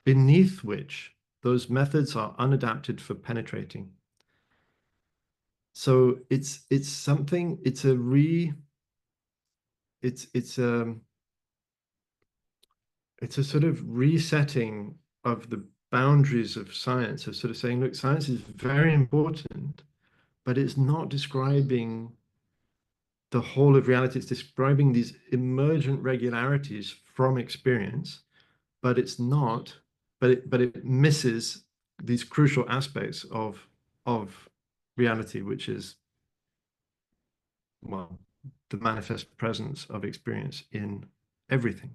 beneath which those methods are unadapted for penetrating. So it's something, it's a sort of resetting of the boundaries of science, of sort of saying, look, science is very important, but it's not describing the whole of reality. It's describing these emergent regularities from experience, but it's not, but it misses these crucial aspects of reality, which is, well, the manifest presence of experience in everything.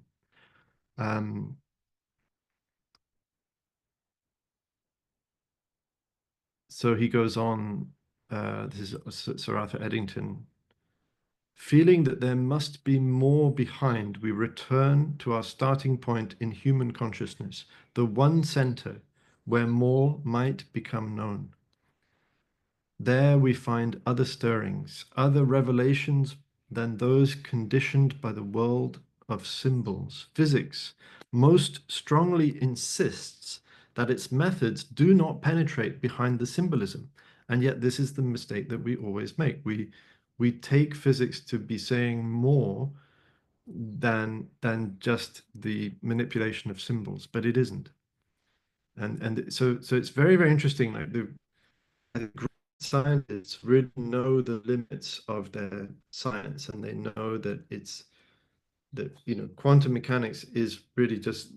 So he goes on, this is Sir Arthur Eddington. Feeling that there must be more behind, we return to our starting point in human consciousness, the one center where more might become known. There we find other stirrings, other revelations than those conditioned by the world of symbols. Physics most strongly insists that its methods do not penetrate behind the symbolism. And yet this is the mistake that we always make. We take physics to be saying more than just the manipulation of symbols, but it isn't. And so it's very, very interesting. Like the great scientists really know the limits of their science, and they know that quantum mechanics is really just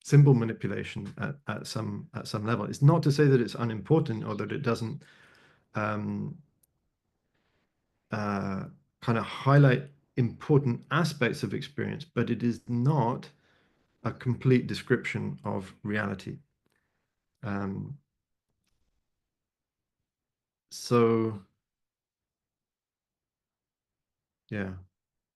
symbol manipulation at some level. It's not to say that it's unimportant or that it doesn't kind of highlight important aspects of experience, but it is not a complete description of reality. So, yeah.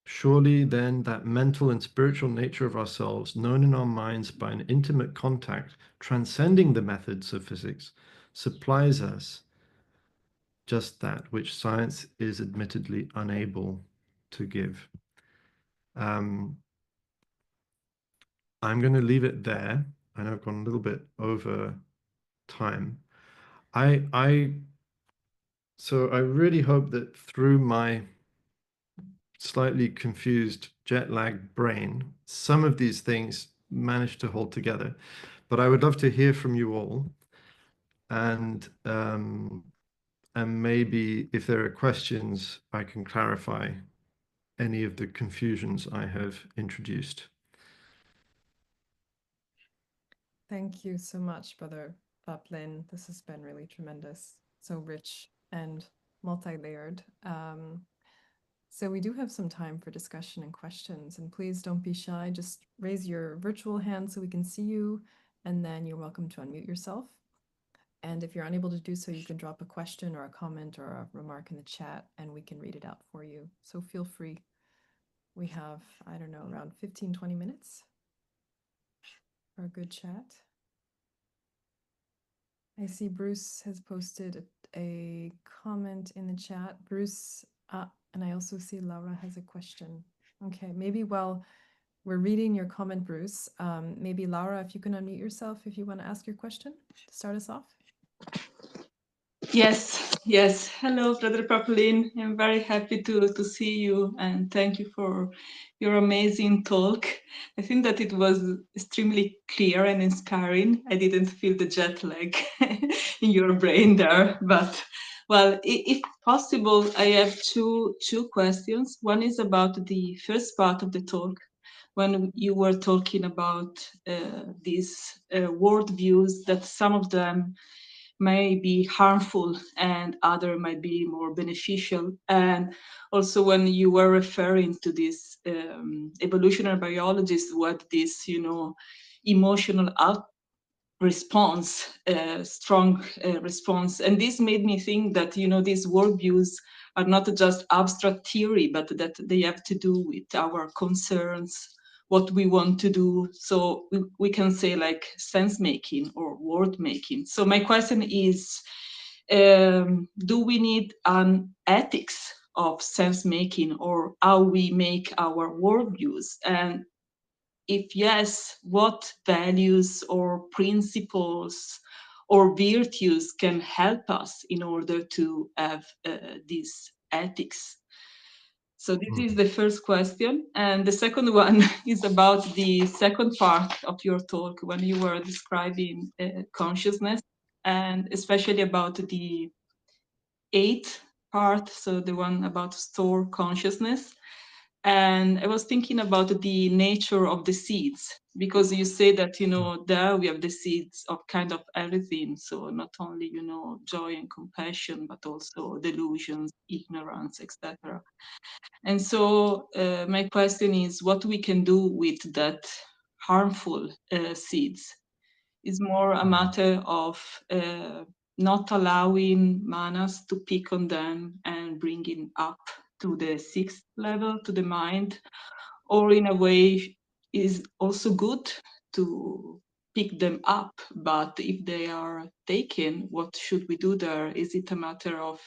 Surely then that mental and spiritual nature of ourselves, known in our minds by an intimate contact transcending the methods of physics, supplies us just that which science is admittedly unable to give. I'm going to leave it there. I know I've gone a little bit over time. So I really hope that through my slightly confused jet lagged brain, some of these things managed to hold together. But I would love to hear from you all, and maybe if there are questions, I can clarify any of the confusions I have introduced. Thank you so much, Brother Pháp Linh. This has been really tremendous, so rich and multi-layered. So we do have some time for discussion and questions, and please don't be shy. Just raise your virtual hand so we can see you, and then you're welcome to unmute yourself. And if you're unable to do so, you can drop a question or a comment or a remark in the chat, and we can read it out for you. So feel free. We have, I don't know, around 15, 20 minutes for a good chat. I see Bruce has posted a comment in the chat. Bruce, and I also see Laura has a question. Okay, maybe while we're reading your comment, Bruce, maybe Laura, if you can unmute yourself if you want to ask your question to start us off. Yes. Hello, Brother Pháp Linh. I'm very happy to see you, and thank you for your amazing talk. I think that it was extremely clear and inspiring. I didn't feel the jet lag in your brain there, but well, if possible, I have two questions. One is about the first part of the talk, when you were talking about these worldviews, that some of them may be harmful and other might be more beneficial. And also when you were referring to this evolutionary biologists, what this, emotional response, strong response. And this made me think that, these worldviews are not just abstract theory, but that they have to do with our concerns what we want to do. So we can say like sense making or word making. So my question is, do we need an ethics of sense making, or how we make our worldviews? And if yes, what values or principles or virtues can help us in order to have these ethics? So this is the first question. And the second one is about the second part of your talk when you were describing consciousness, and especially about the eighth part, so the one about store consciousness. And I was thinking about the nature of the seeds, because you say that, you know, there we have the seeds of kind of everything. So not only, you know, joy and compassion, but also delusions, ignorance, etc. And so my question is what we can do with that harmful seeds. Is more a matter of not allowing manas to pick on them and bringing up to the sixth level, to the mind, or in a way is also good to pick them up, but if they are taken, what should we do there? Is it a matter of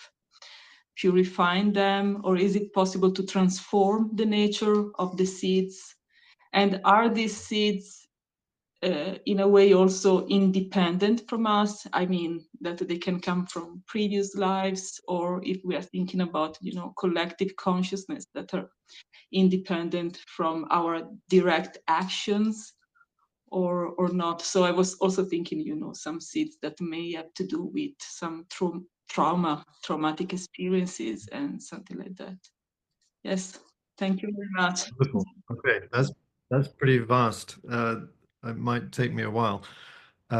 purifying them, or is it possible to transform the nature of the seeds? And are these seeds in a way also independent from us? I mean, that they can come from previous lives, or if we are thinking about, you know, collective consciousness that are independent from our direct actions, or not. So I was also thinking, you know, some seeds that may have to do with some traumatic experiences and something like that. Yes, thank you very much. Wonderful. Okay, that's pretty vast. It might take me a while. So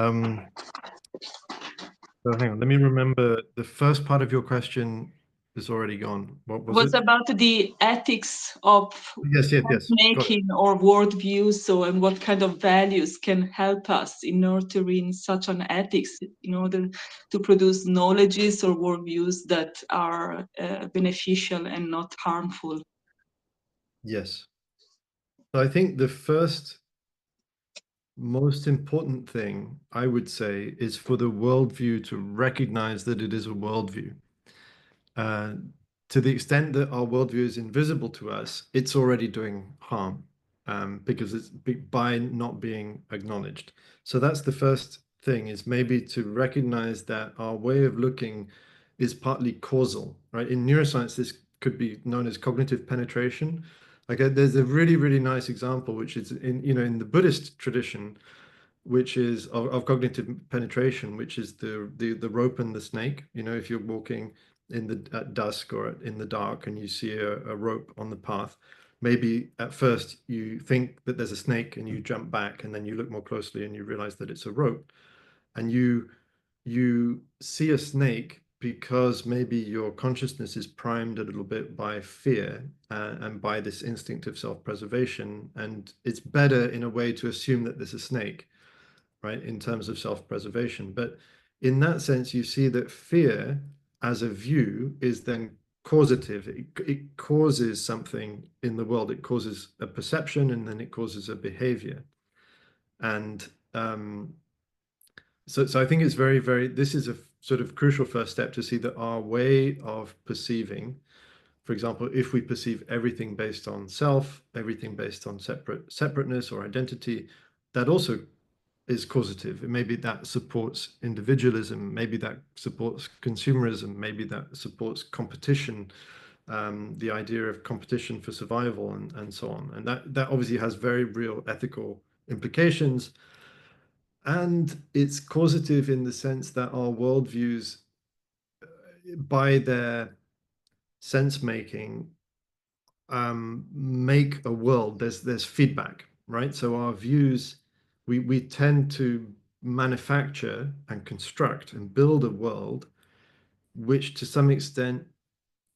hang on, let me remember. The first part of your question is already gone. What was Was it? about the ethics of Yes. Got it. making or worldview, so, and what kind of values can help us in nurturing such an ethics in order to produce knowledges or worldviews that are beneficial and not harmful. Yes. So I think the first most important thing I would say is for the worldview to recognize that it is a worldview. To the extent that our worldview is invisible to us, it's already doing harm because it's by not being acknowledged. So that's the first thing, is maybe to recognize that our way of looking is partly causal, right? In neuroscience, this could be known as cognitive penetration. Like there's a really, really nice example, which is in the Buddhist tradition, which is of cognitive penetration, which is the rope and the snake. You know, if you're walking at dusk or in the dark and you see a rope on the path, maybe at first you think that there's a snake and you jump back, and then you look more closely and you realize that it's a rope, and you see a snake because maybe your consciousness is primed a little bit by fear and by this instinct of self-preservation, and it's better in a way to assume that there's a snake, right, in terms of self-preservation. But in that sense, you see that fear as a view is then causative. It causes something in the world. It causes a perception, and then it causes a behavior. And so I think it's this is a sort of crucial first step to see that our way of perceiving, for example, if we perceive everything based on self, everything based on separateness or identity, that also is causative. Maybe that supports individualism, maybe that supports consumerism, maybe that supports competition, the idea of competition for survival and so on. And that obviously has very real ethical implications. And it's causative in the sense that our worldviews, by their sense making, make a world. There's feedback, right? So our views, we tend to manufacture and construct and build a world which to some extent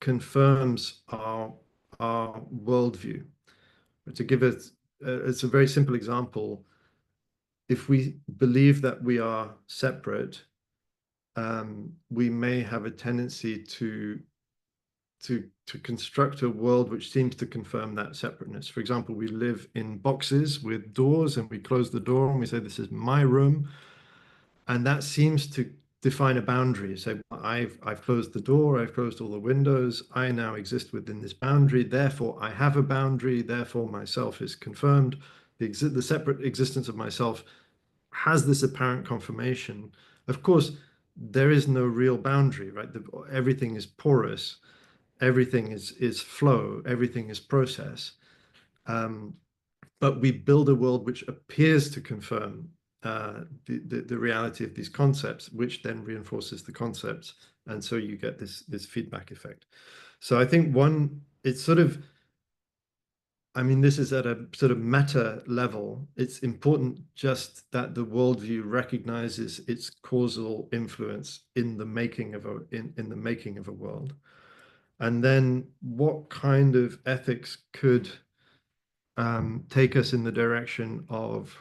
confirms our worldview. To give it, it's a very simple example. If we believe that we are separate, we may have a tendency to to construct a world which seems to confirm that separateness. For example, we live in boxes with doors, and we close the door and we say, this is my room. And that seems to define a boundary. So I've closed the door, I've closed all the windows, I now exist within this boundary, therefore I have a boundary, therefore myself is confirmed. The separate existence of myself has this apparent confirmation. Of course, there is no real boundary, right? Everything is porous, everything is flow, everything is process. But we build a world which appears to confirm the reality of these concepts, which then reinforces the concepts. And so you get this feedback effect. So I think it's sort of, I mean, this is at a sort of meta level. It's important just that the worldview recognizes its causal influence in the making of in the making of a world. And then what kind of ethics could take us in the direction of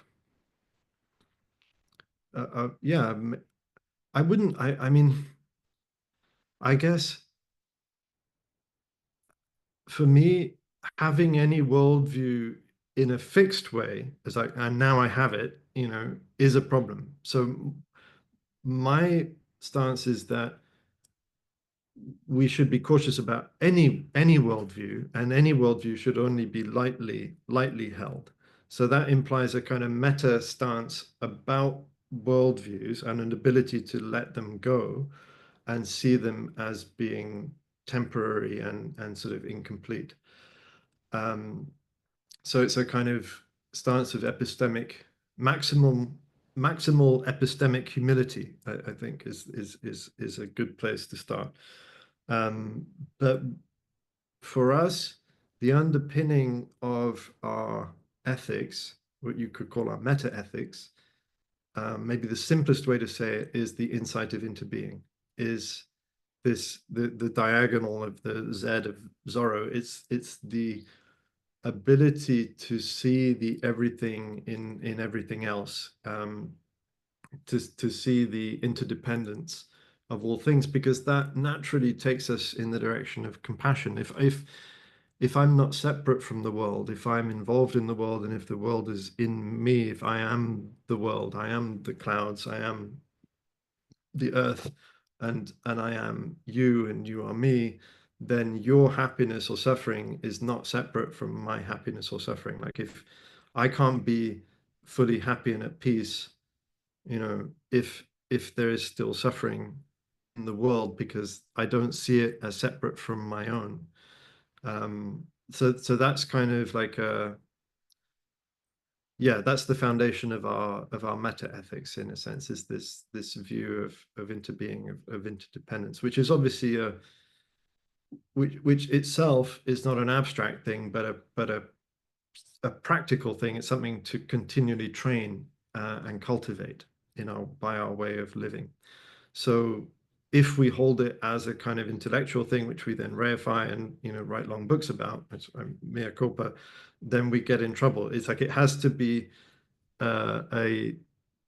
yeah, I mean, I guess for me, having any worldview in a fixed way, and now I have it, is a problem. So my stance is that we should be cautious about any worldview, and any worldview should only be lightly held. So that implies a kind of meta stance about worldviews and an ability to let them go and see them as being temporary and sort of incomplete. So it's a kind of stance of maximal epistemic humility, I think is a good place to start. But for us, the underpinning of our ethics, what you could call our meta ethics, maybe the simplest way to say it is the insight of interbeing, is the diagonal of the Z of Zorro. It's the ability to see the everything in everything else, to see the interdependence of all things, because that naturally takes us in the direction of compassion. If I'm not separate from the world, if I'm involved in the world, and if the world is in me, if I am the world, I am the clouds, I am the earth, and I am you and you are me, then your happiness or suffering is not separate from my happiness or suffering. Like if I can't be fully happy and at peace, if there is still suffering in the world, because I don't see it as separate from my own. So that's kind of like that's the foundation of our meta ethics, in a sense, is this view of interbeing, of interdependence, which is obviously which itself is not an abstract thing, but a practical thing. It's something to continually train and cultivate by our way of living. So if we hold it as a kind of intellectual thing, which we then reify and write long books about, which mea culpa, then we get in trouble. It's like it has to be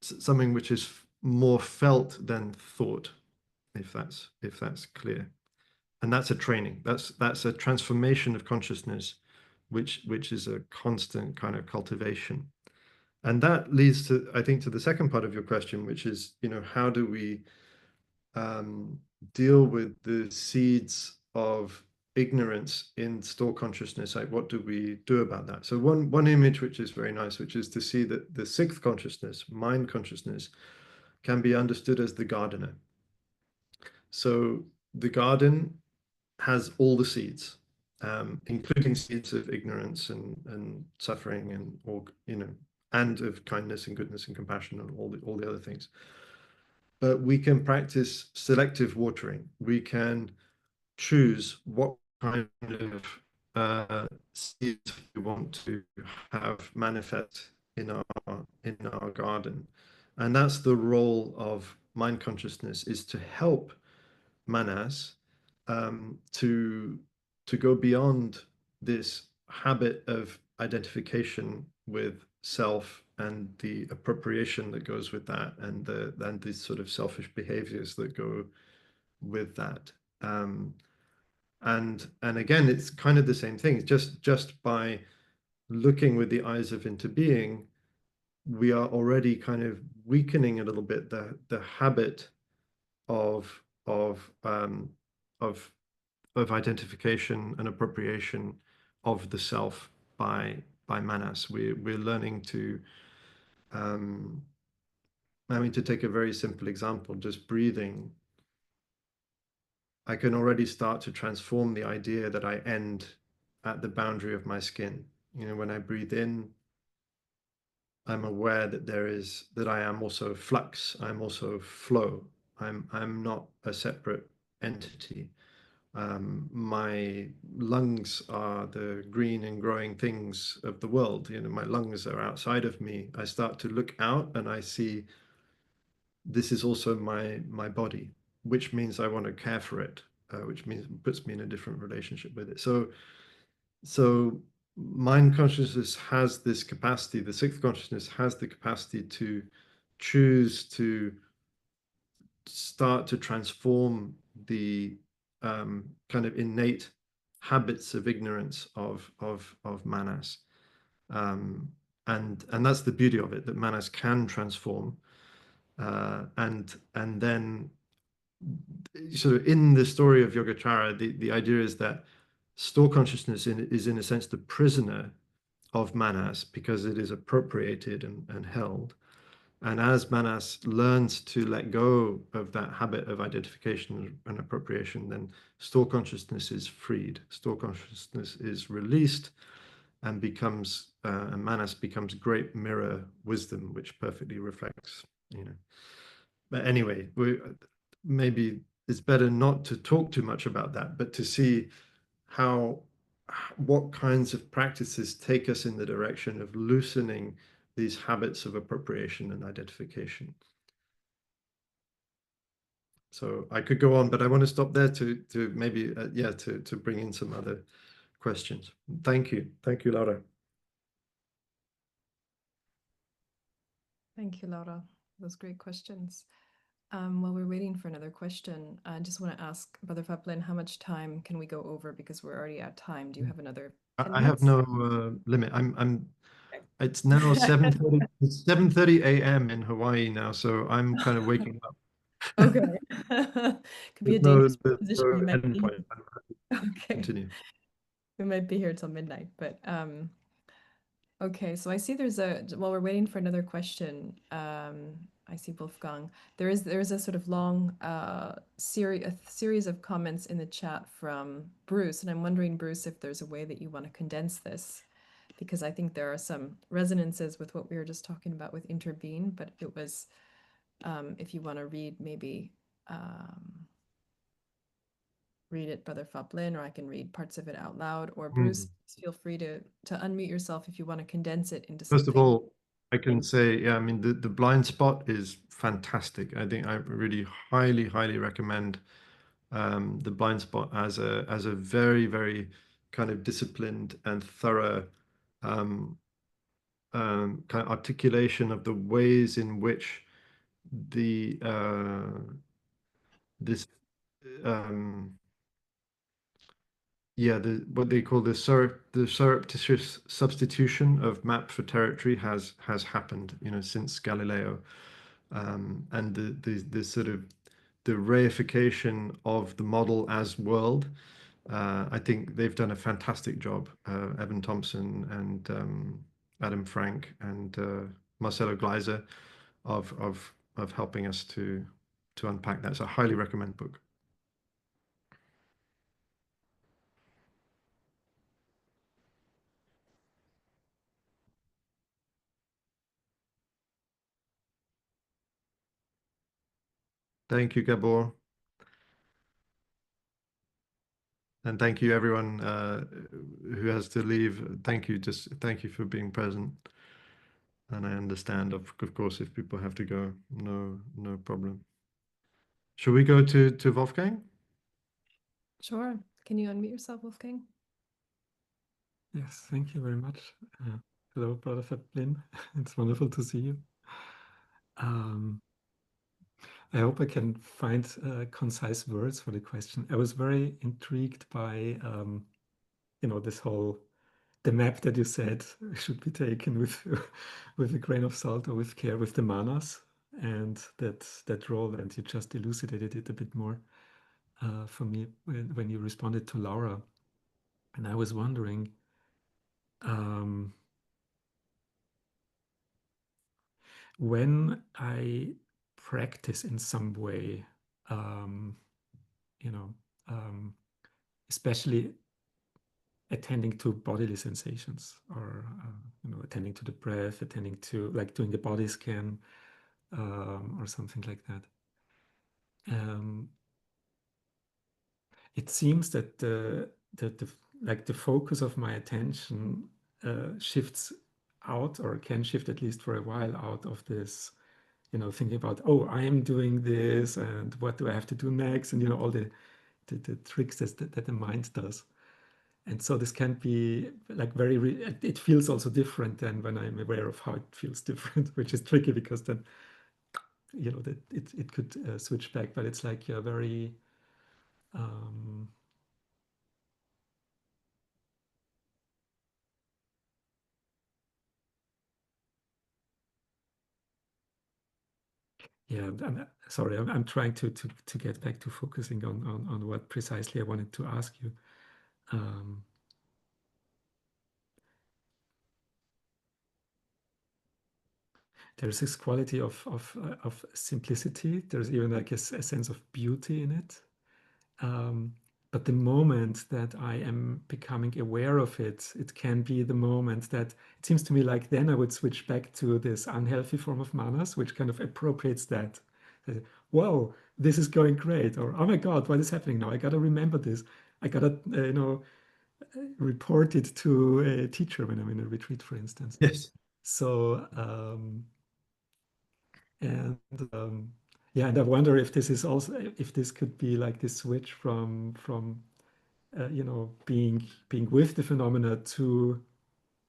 something which is more felt than thought, if that's clear. And that's a training. That's a transformation of consciousness, which is a constant kind of cultivation. And that leads to, I think, to the second part of your question, which is, how do we deal with the seeds of ignorance in store consciousness? Like, what do we do about that? So one image which is very nice, which is to see that the sixth consciousness, mind consciousness, can be understood as the gardener. So the garden has all the seeds, including seeds of ignorance and suffering and of kindness and goodness and compassion and all the other things. But we can practice selective watering. We can choose what kind of seeds we want to have manifest in our garden. And that's the role of mind consciousness, is to help manas to go beyond this habit of identification with self and the appropriation that goes with that, and the sort of selfish behaviors that go with that. And again, it's kind of the same thing. Just by looking with the eyes of into being, we are already kind of weakening a little bit the habit of of um, of of identification and appropriation of the self by manas. We're learning to, I mean, to take a very simple example, just breathing. I can already start to transform the idea that I end at the boundary of my skin. You know, when I breathe in, I'm aware that that I am also flux. I'm also flow. I'm not a separate entity. My lungs are the green and growing things of the world. You know, my lungs are outside of me. I start to look out and I see this is also my body, which means I want to care for it, which means it puts me in a different relationship with it. So mind consciousness has this capacity, the sixth consciousness has the capacity to choose to start to transform the kind of innate habits of ignorance of manas. And that's the beauty of it, that manas can transform. And then sort of in the story of Yogacara, the idea is that store consciousness is in a sense the prisoner of manas because it is appropriated and held. And as manas learns to let go of that habit of identification and appropriation, then store consciousness is freed. Store consciousness is released and becomes, and manas becomes great mirror wisdom, which perfectly reflects, you know. But anyway, maybe it's better not to talk too much about that, but to see what kinds of practices take us in the direction of loosening these habits of appropriation and identification. So I could go on, but I want to stop there to maybe to bring in some other questions. Thank you, Laura. Thank you, Laura. Those great questions. While we're waiting for another question, I just want to ask Brother Faplin, how much time can we go over because we're already at time? Do you have another 10 I have minutes? no limit. I'm. Okay. It's now 7:30. It's 7:30 a.m. in Hawaii now, so I'm kind of waking up. Okay. Could be a dangerous There's position. no We might end be. point. Okay. Continue. We might be here till midnight, but okay. So I see while we're waiting for another question, I see Wolfgang. There is a sort of long series of comments in the chat from Bruce, and I'm wondering, Bruce, if there's a way that you want to condense this, because I think there are some resonances with what we were just talking about with intervene, but it was if you want to read maybe read it, Brother Faplin, or I can read parts of it out loud, or Bruce, feel free to unmute yourself if you want to condense it into First of something. all, I can say, yeah, I mean, the blind spot is fantastic. I think I really highly recommend the blind spot as a very kind of disciplined and thorough kind of articulation of the ways in which the this what they call the surreptitious substitution of map for territory has happened, you know, since Galileo, and the sort of the reification of the model as world. I think they've done a fantastic job, Evan Thompson and Adam Frank and Marcelo Gleiser, of helping us to unpack that. So I highly recommend the book. Thank you, Gabor. And thank you, everyone who has to leave. Thank you, thank you for being present. And I understand, of course, if people have to go, no problem. Shall we go to Wolfgang? Sure. Can you unmute yourself, Wolfgang? Yes, thank you very much. Hello, Brother Faplin. It's wonderful to see you. I hope I can find concise words for the question. I was very intrigued by, this whole, the map that you said should be taken with with a grain of salt or with care, with the manas, and that role, and you just elucidated it a bit more for me when you responded to Laura. And I was wondering, when I practice in some way, you know, especially attending to bodily sensations, or attending to the breath, attending to, like, doing the body scan, or something like that. It seems that the focus of my attention shifts out, or can shift at least for a while, out of this, thinking about, oh, I am doing this, and what do I have to do next, and all the tricks that the mind does. And so this can be like it feels also different than when I'm aware of how it feels different, which is tricky, because then that it could switch back. But it's like a very yeah, I'm sorry, I'm trying to get back to focusing on what precisely I wanted to ask you. There's this quality of simplicity. There's even like a sense of beauty in it. But the moment that I am becoming aware of it, it can be the moment that it seems to me like then I would switch back to this unhealthy form of manas, which kind of appropriates that. Whoa, this is going great. Or, oh my God, what is happening now? I got to remember this. I got to, report it to a teacher when I'm in a retreat, for instance. Yes. So, yeah, and I wonder if this is also, if this could be like this switch from being with the phenomena to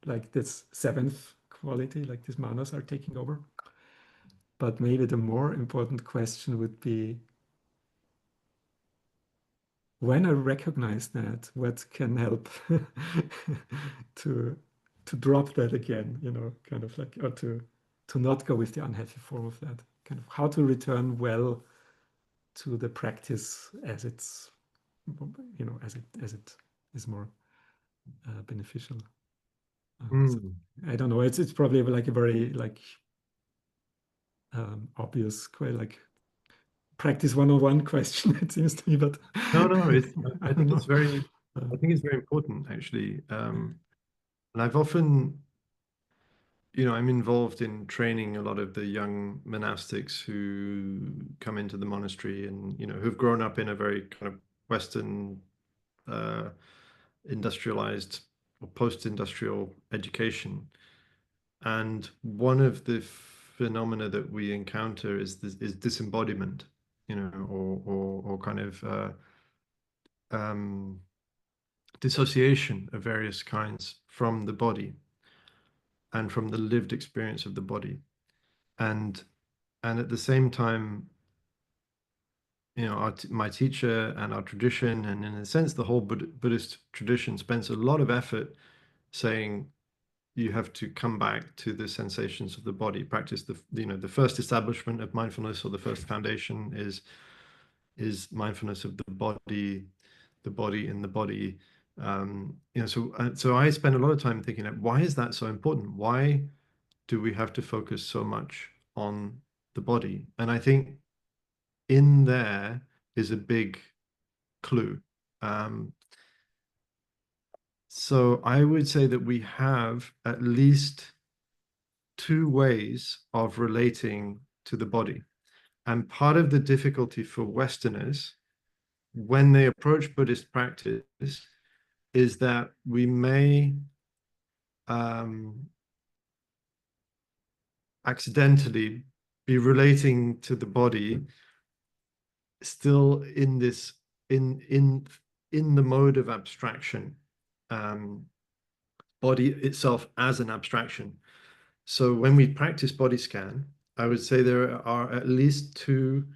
like this seventh quality, like these manas are taking over. But maybe the more important question would be, when I recognize that, what can help to drop that again, kind of like, or to not go with the unhealthy form of that, kind of how to return well to the practice as it's, as it is more beneficial. So, I don't know. It's probably like a very like obvious, quite like practice 101 question, it seems to me. But no, I I think don't it's very, I think it's very important, actually. And I've often, I'm involved in training a lot of the young monastics who come into the monastery and, who've grown up in a very kind of Western, industrialized or post-industrial education. And one of the phenomena that we encounter is disembodiment, or kind of dissociation of various kinds from the body and from the lived experience of the body. And at the same time, my teacher and our tradition, and in a sense, the whole Buddhist tradition spends a lot of effort saying you have to come back to the sensations of the body, practice the first establishment of mindfulness, or the first foundation is mindfulness of the body in the body. So I spend a lot of time thinking, like, why is that so important? Why do we have to focus so much on the body? And I think in there is a big clue. So I would say that we have at least two ways of relating to the body. And part of the difficulty for Westerners when they approach Buddhist practice is that we may accidentally be relating to the body still in this in the mode of abstraction, body itself as an abstraction. So when we practice body scan, I would say there are at least two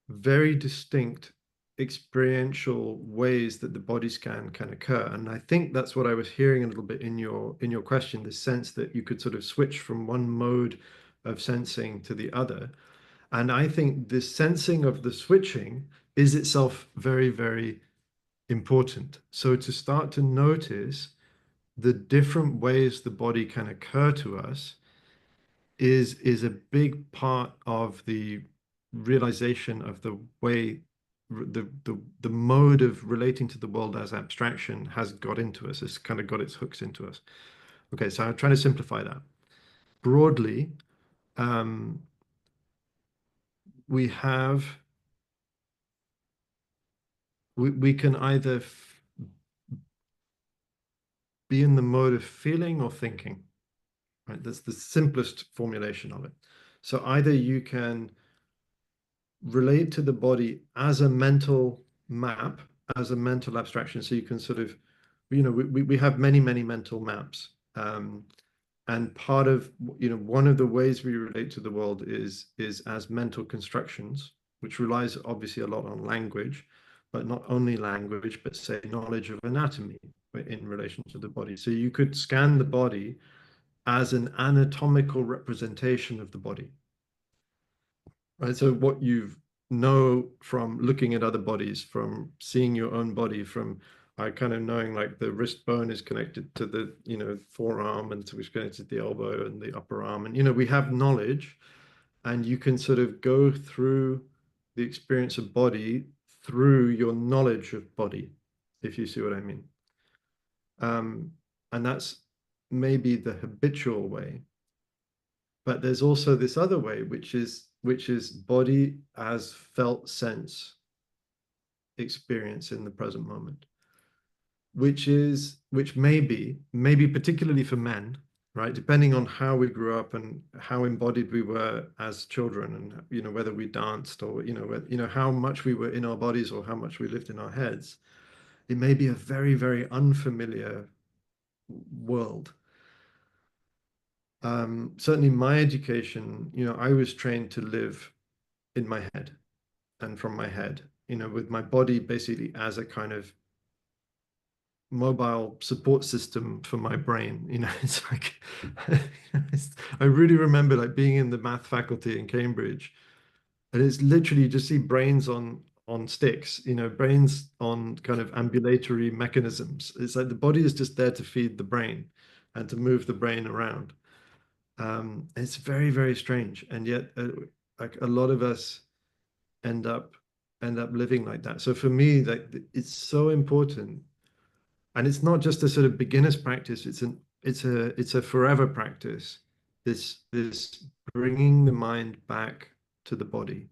very distinct experiential ways that the body scan can occur. And I think that's what I was hearing a little bit in your question, this sense that you could sort of switch from one mode of sensing to the other. And I think the sensing of the switching is itself very, very important. So to start to notice the different ways the body can occur to us is a big part of the realization of the way the mode of relating to the world as abstraction has got into us. It's kind of got its hooks into us. Okay, so I'm trying to simplify that. Broadly, we have we can either be in the mode of feeling or thinking, right? That's the simplest formulation of it. So either you can relate to the body as a mental map, as a mental abstraction. So you can sort of, we have many, many mental maps. And part of, one of the ways we relate to the world is as mental constructions, which relies obviously a lot on language, but not only language, but say knowledge of anatomy in relation to the body. So you could scan the body as an anatomical representation of the body. Right. So what you know from looking at other bodies, from seeing your own body, from kind of knowing like the wrist bone is connected to the, forearm, and so it's connected to the elbow and the upper arm. And, we have knowledge, and you can sort of go through the experience of body through your knowledge of body, if you see what I mean. And that's maybe the habitual way. But there's also this other way, which is body as felt sense experience in the present moment, which maybe particularly for men, right? Depending on how we grew up and how embodied we were as children, and whether we danced or how much we were in our bodies or how much we lived in our heads, it may be a very, very unfamiliar world. Certainly my education, I was trained to live in my head and from my head, with my body basically as a kind of mobile support system for my brain. It's like, I really remember like being in the math faculty in Cambridge, and it's literally you just see brains on sticks, brains on kind of ambulatory mechanisms. It's like the body is just there to feed the brain and to move the brain around. It's very, very strange, and yet like a lot of us end up living like that. So for me, like it's so important, and it's not just a sort of beginner's practice. It's a forever practice. This bringing the mind back to the body,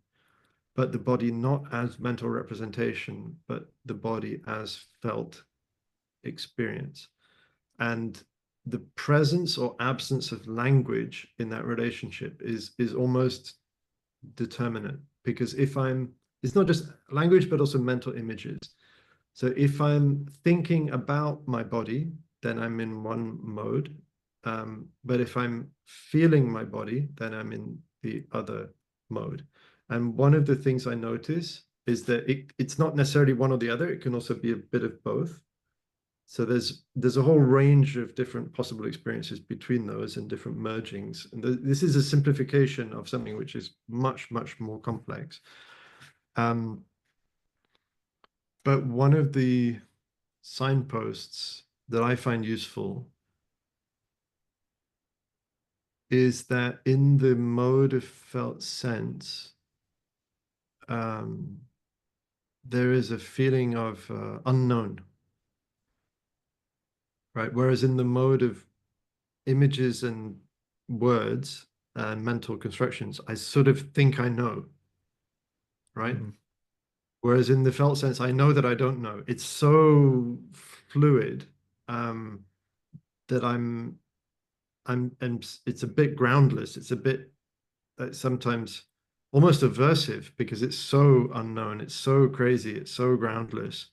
but the body not as mental representation, but the body as felt experience. And the presence or absence of language in that relationship is almost determinate, because it's not just language, but also mental images. So if I'm thinking about my body, then I'm in one mode. But if I'm feeling my body, then I'm in the other mode. And one of the things I notice is that it's not necessarily one or the other. It can also be a bit of both. So there's a whole range of different possible experiences between those and different mergings. And this is a simplification of something which is much, much more complex. But one of the signposts that I find useful is that in the mode of felt sense, there is a feeling of unknown. Right. Whereas in the mode of images and words and mental constructions, I sort of think I know. Right. Mm-hmm. Whereas in the felt sense, I know that I don't know. It's so fluid that and it's a bit groundless. It's a bit sometimes almost aversive, because it's so unknown. It's so crazy. It's so groundless.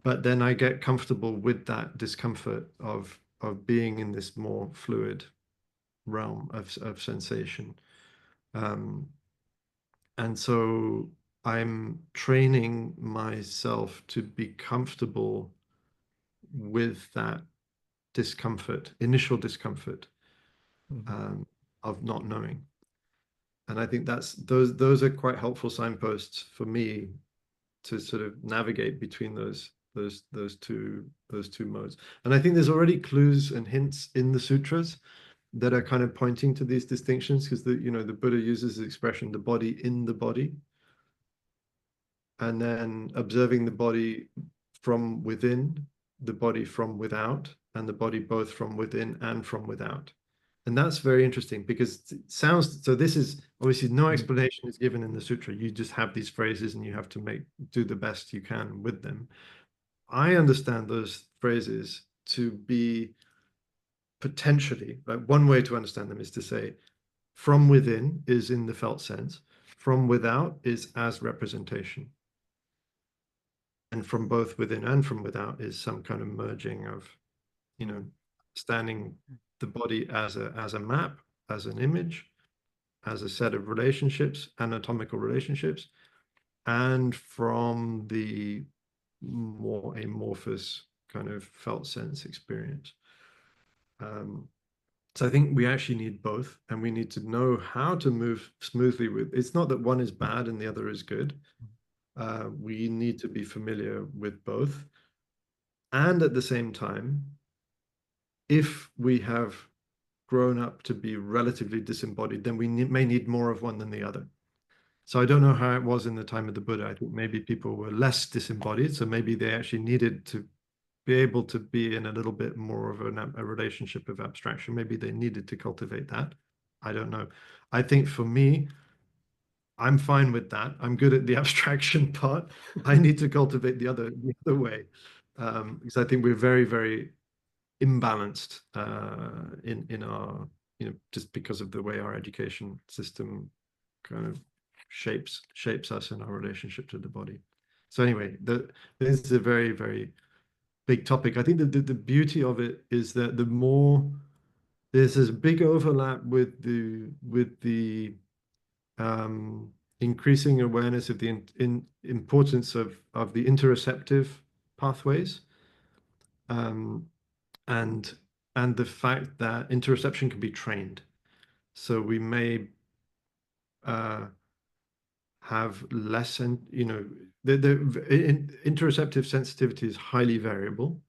But then I get comfortable with that discomfort of being in this more fluid realm of sensation. And so I'm training myself to be comfortable with that discomfort, initial discomfort, of not knowing. And I think those are quite helpful signposts for me to sort of navigate between those two modes. And I think there's already clues and hints in the sutras that are kind of pointing to these distinctions, because the Buddha uses the expression the body in the body, and then observing the body from within, the body from without, and the body both from within and from without. And that's very interesting, because it sounds, so this is obviously no explanation is given in the sutra. You just have these phrases and you have to do the best you can with them. I understand those phrases to be potentially, like, one way to understand them is to say, from within is in the felt sense, from without is as representation. And from both within and from without is some kind of merging of, standing the body as a map, as an image, as a set of relationships, anatomical relationships, and from the more amorphous kind of felt sense experience. So I think we actually need both, and we need to know how to move smoothly with. It's not that one is bad and the other is good. We need to be familiar with both. And at the same time, if we have grown up to be relatively disembodied, then we may need more of one than the other. So I don't know how it was in the time of the Buddha. I think maybe people were less disembodied, so maybe they actually needed to be able to be in a little bit more of a relationship of abstraction. Maybe they needed to cultivate that. I don't know. I think for me, I'm fine with that. I'm good at the abstraction part. I need to cultivate the other way, because I think we're very, very imbalanced in our, just because of the way our education system kind of shapes us in our relationship to the body. So anyway, this is a very, very big topic. I think that the beauty of it is that the more there's this big overlap with the increasing awareness of the importance of the interoceptive pathways, and the fact that interoception can be trained. So we may have less, and the interoceptive sensitivity is highly variable,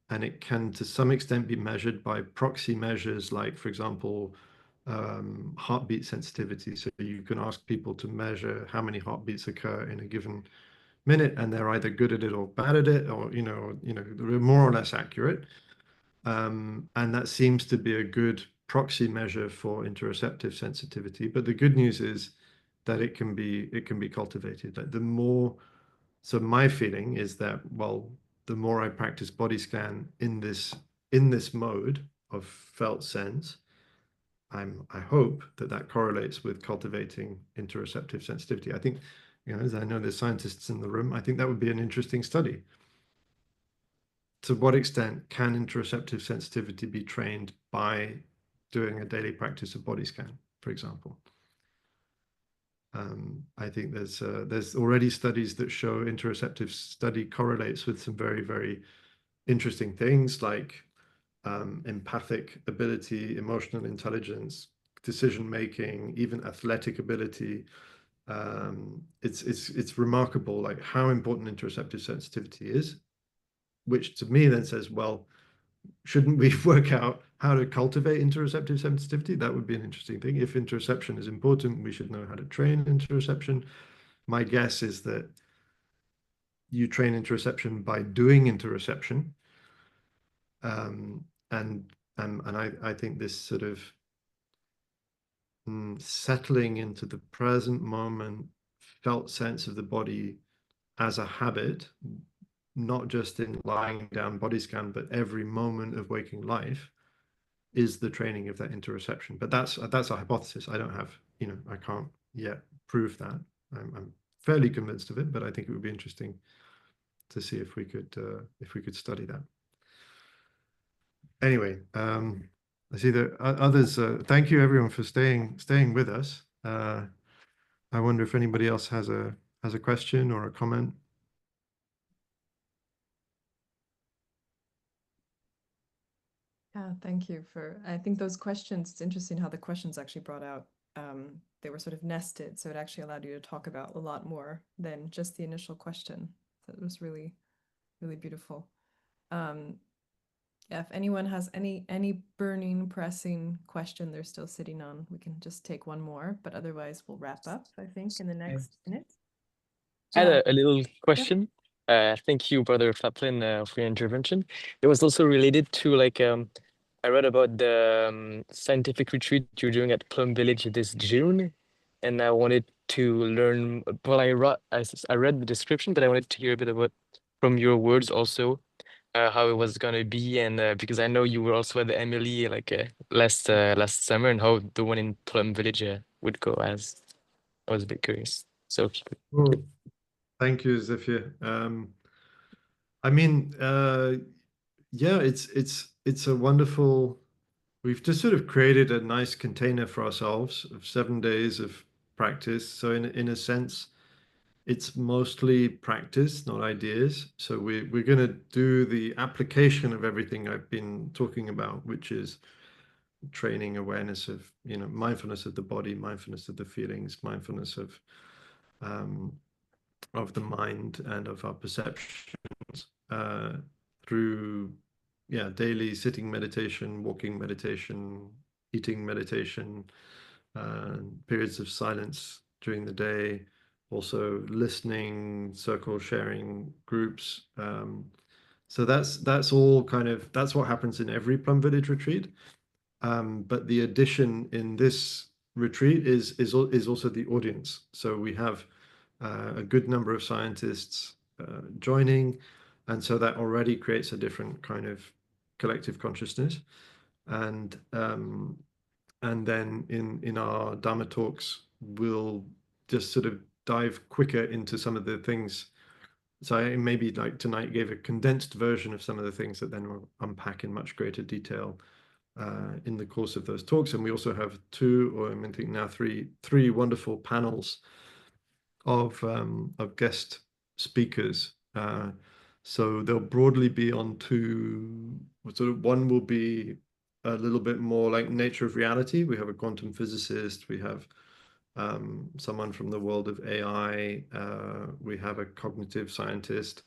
and it can to some extent be measured by proxy measures, like, for example, heartbeat sensitivity. So you can ask people to measure how many heartbeats occur in a given minute, and they're either good at it or bad at it, or they're more or less accurate. And that seems to be a good proxy measure for interoceptive sensitivity. But the good news is that it can be cultivated. Like, so my feeling is that, well, the more I practice body scan in this mode of felt sense, I hope that correlates with cultivating interoceptive sensitivity. I think, as I know there's scientists in the room, I think that would be an interesting study. To what extent can interoceptive sensitivity be trained by doing a daily practice of body scan, for example? I think there's already studies that show interoceptive study correlates with some very, very interesting things, like empathic ability, emotional intelligence, decision making, even athletic ability. It's remarkable, like, how important interoceptive sensitivity is, which to me then says, well, shouldn't we work out how to cultivate interoceptive sensitivity? That would be an interesting thing. If interoception is important, we should know how to train interoception. My guess is that you train interoception by doing interoception. And I think this sort of settling into the present moment, felt sense of the body as a habit, not just in lying down body scan, but every moment of waking life, is the training of that interoception. But that's a hypothesis. I don't have, I can't yet prove that. I'm fairly convinced of it, but I think it would be interesting to see if we could study that. Anyway, I see that others. Thank you everyone for staying with us. I wonder if anybody else has a has a question or a comment. Yeah, thank you for, I think those questions, it's interesting how the questions actually brought out, they were sort of nested, so it actually allowed you to talk about a lot more than just the initial question. So it was really, really beautiful. Yeah, if anyone has any burning, pressing question they're still sitting on, we can just take one more, but otherwise we'll wrap up, I think, in the next minute. I had Yeah. a little question. Thank you, Brother Faplin, for your intervention. It was also related to like I read about the scientific retreat you're doing at Plum Village this June, and I wanted to learn. Well, I read the description, but I wanted to hear a bit about from your words also how it was gonna be, and because I know you were also at the MLE like last summer, and how the one in Plum Village would go as. I was a bit curious. So if you could. Cool. Thank you, Zephyr. I mean, yeah, it's a wonderful. We've just sort of created a nice container for ourselves of 7 days of practice. So in a sense, it's mostly practice, not ideas. So we're going to do the application of everything I've been talking about, which is training awareness of, mindfulness of the body, mindfulness of the feelings, mindfulness of the mind and of our perceptions through daily sitting meditation, walking meditation, eating meditation, periods of silence during the day, also listening, circle sharing groups. So that's all that's what happens in every Plum Village retreat. But the addition in this retreat is also the audience. So we have a good number of scientists joining, and so that already creates a different kind of collective consciousness. And then in our Dharma talks, we'll just sort of dive quicker into some of the things. So I maybe like tonight gave a condensed version of some of the things that then we'll unpack in much greater detail in the course of those talks. And we also have two, or I think now three wonderful panels of guest speakers. So they'll broadly be on two. Sort of one will be a little bit more like nature of reality. We have a quantum physicist. We have someone from the world of AI. We have a cognitive scientist,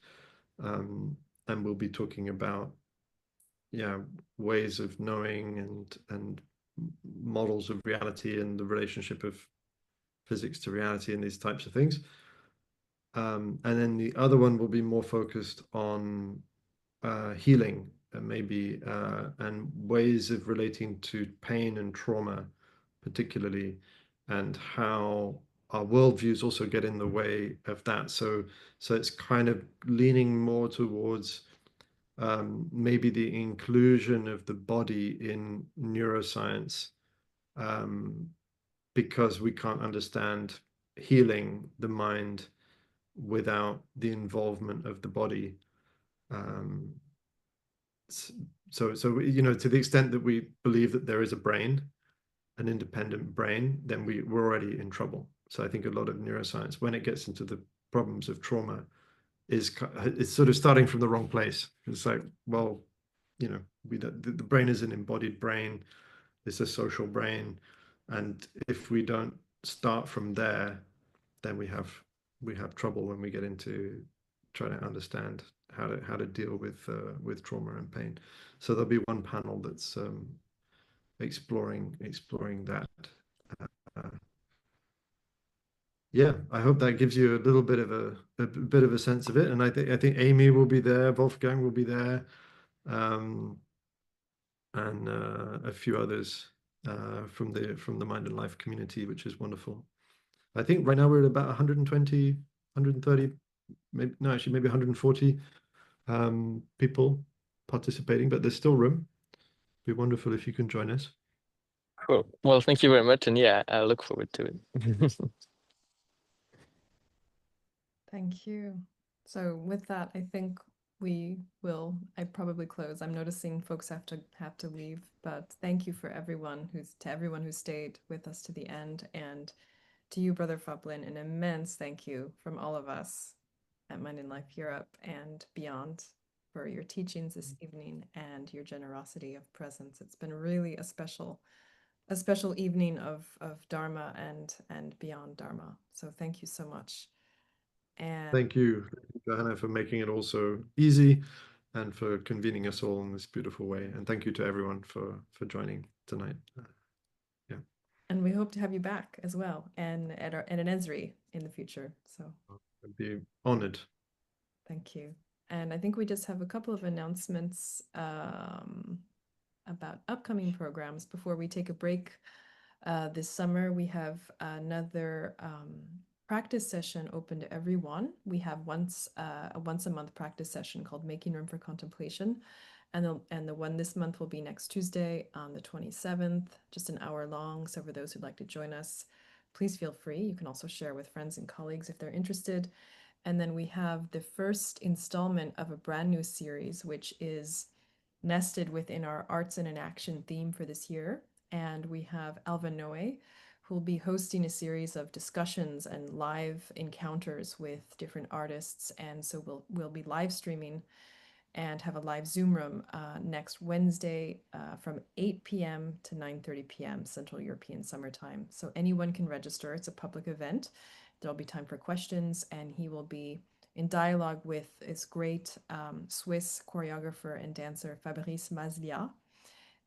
and we'll be talking about ways of knowing and models of reality and the relationship of physics to reality and these types of things. And then the other one will be more focused on healing maybe and ways of relating to pain and trauma particularly, and how our worldviews also get in the way of that. So it's kind of leaning more towards maybe the inclusion of the body in neuroscience, because we can't understand healing the mind without the involvement of the body. So to the extent that we believe that there is a brain, an independent brain, then we're already in trouble. So I think a lot of neuroscience, when it gets into the problems of trauma, it's sort of starting from the wrong place. It's like, well, the brain is an embodied brain. It's a social brain, and if we don't start from there, then we have trouble when we get into trying to understand how to deal with trauma and pain. So there'll be one panel that's exploring that. Yeah, I hope that gives you a little bit of a sense of it. And I think Amy will be there, Wolfgang will be there, and a few others from the Mind and Life community, which is wonderful. I think right now we're at about 120, 130, maybe 140 people participating, but there's still room. It'd be wonderful if you can join us. Cool. Well, thank you very much. And yeah, I look forward to it. Thank you. So with that, I think I probably close. I'm noticing folks have to leave, but thank you for everyone who stayed with us to the end, and to you, Brother Faplin, an immense thank you from all of us at Mind and Life Europe and beyond for your teachings this evening and your generosity of presence. It's been really a special evening of Dharma and beyond Dharma. So thank you so much. And Thank you, Johanna, for making it all so easy and for convening us all in this beautiful way. And thank you to everyone for joining tonight. Yeah. And we hope to have you back as well, and at an Esri in the future. So I'd be honored. thank you. And I think we just have a couple of announcements about upcoming programs before we take a break. This summer, we have another practice session open to everyone. We have a once a month practice session called Making Room for Contemplation. And the one this month will be next Tuesday on the 27th, just an hour long. So for those who'd like to join us, please feel free. You can also share with friends and colleagues if they're interested. And then we have the first installment of a brand new series, which is nested within our Arts and in Action theme for this year. And we have Alva Noe, who will be hosting a series of discussions and live encounters with different artists. And so we'll be live streaming and have a live Zoom room next Wednesday from 8 p.m. to 9:30 p.m. Central European Summer Time. So anyone can register. It's a public event. There'll be time for questions, and he will be in dialogue with this great Swiss choreographer and dancer Fabrice Maslia.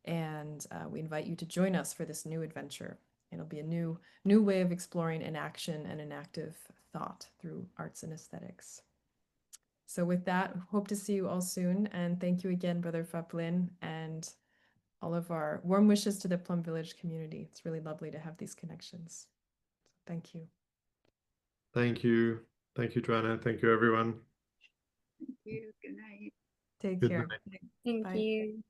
And we invite you to join us for this new adventure. It'll be a new way of exploring an action and an active thought through arts and aesthetics. So with that, hope to see you all soon. And thank you again, Brother Faplin, and all of our warm wishes to the Plum Village community. It's really lovely to have these connections. Thank you. Thank you. Thank you, Joanna. Thank you, everyone. Thank you. Good night. Take Good care. night. Thank Bye. you.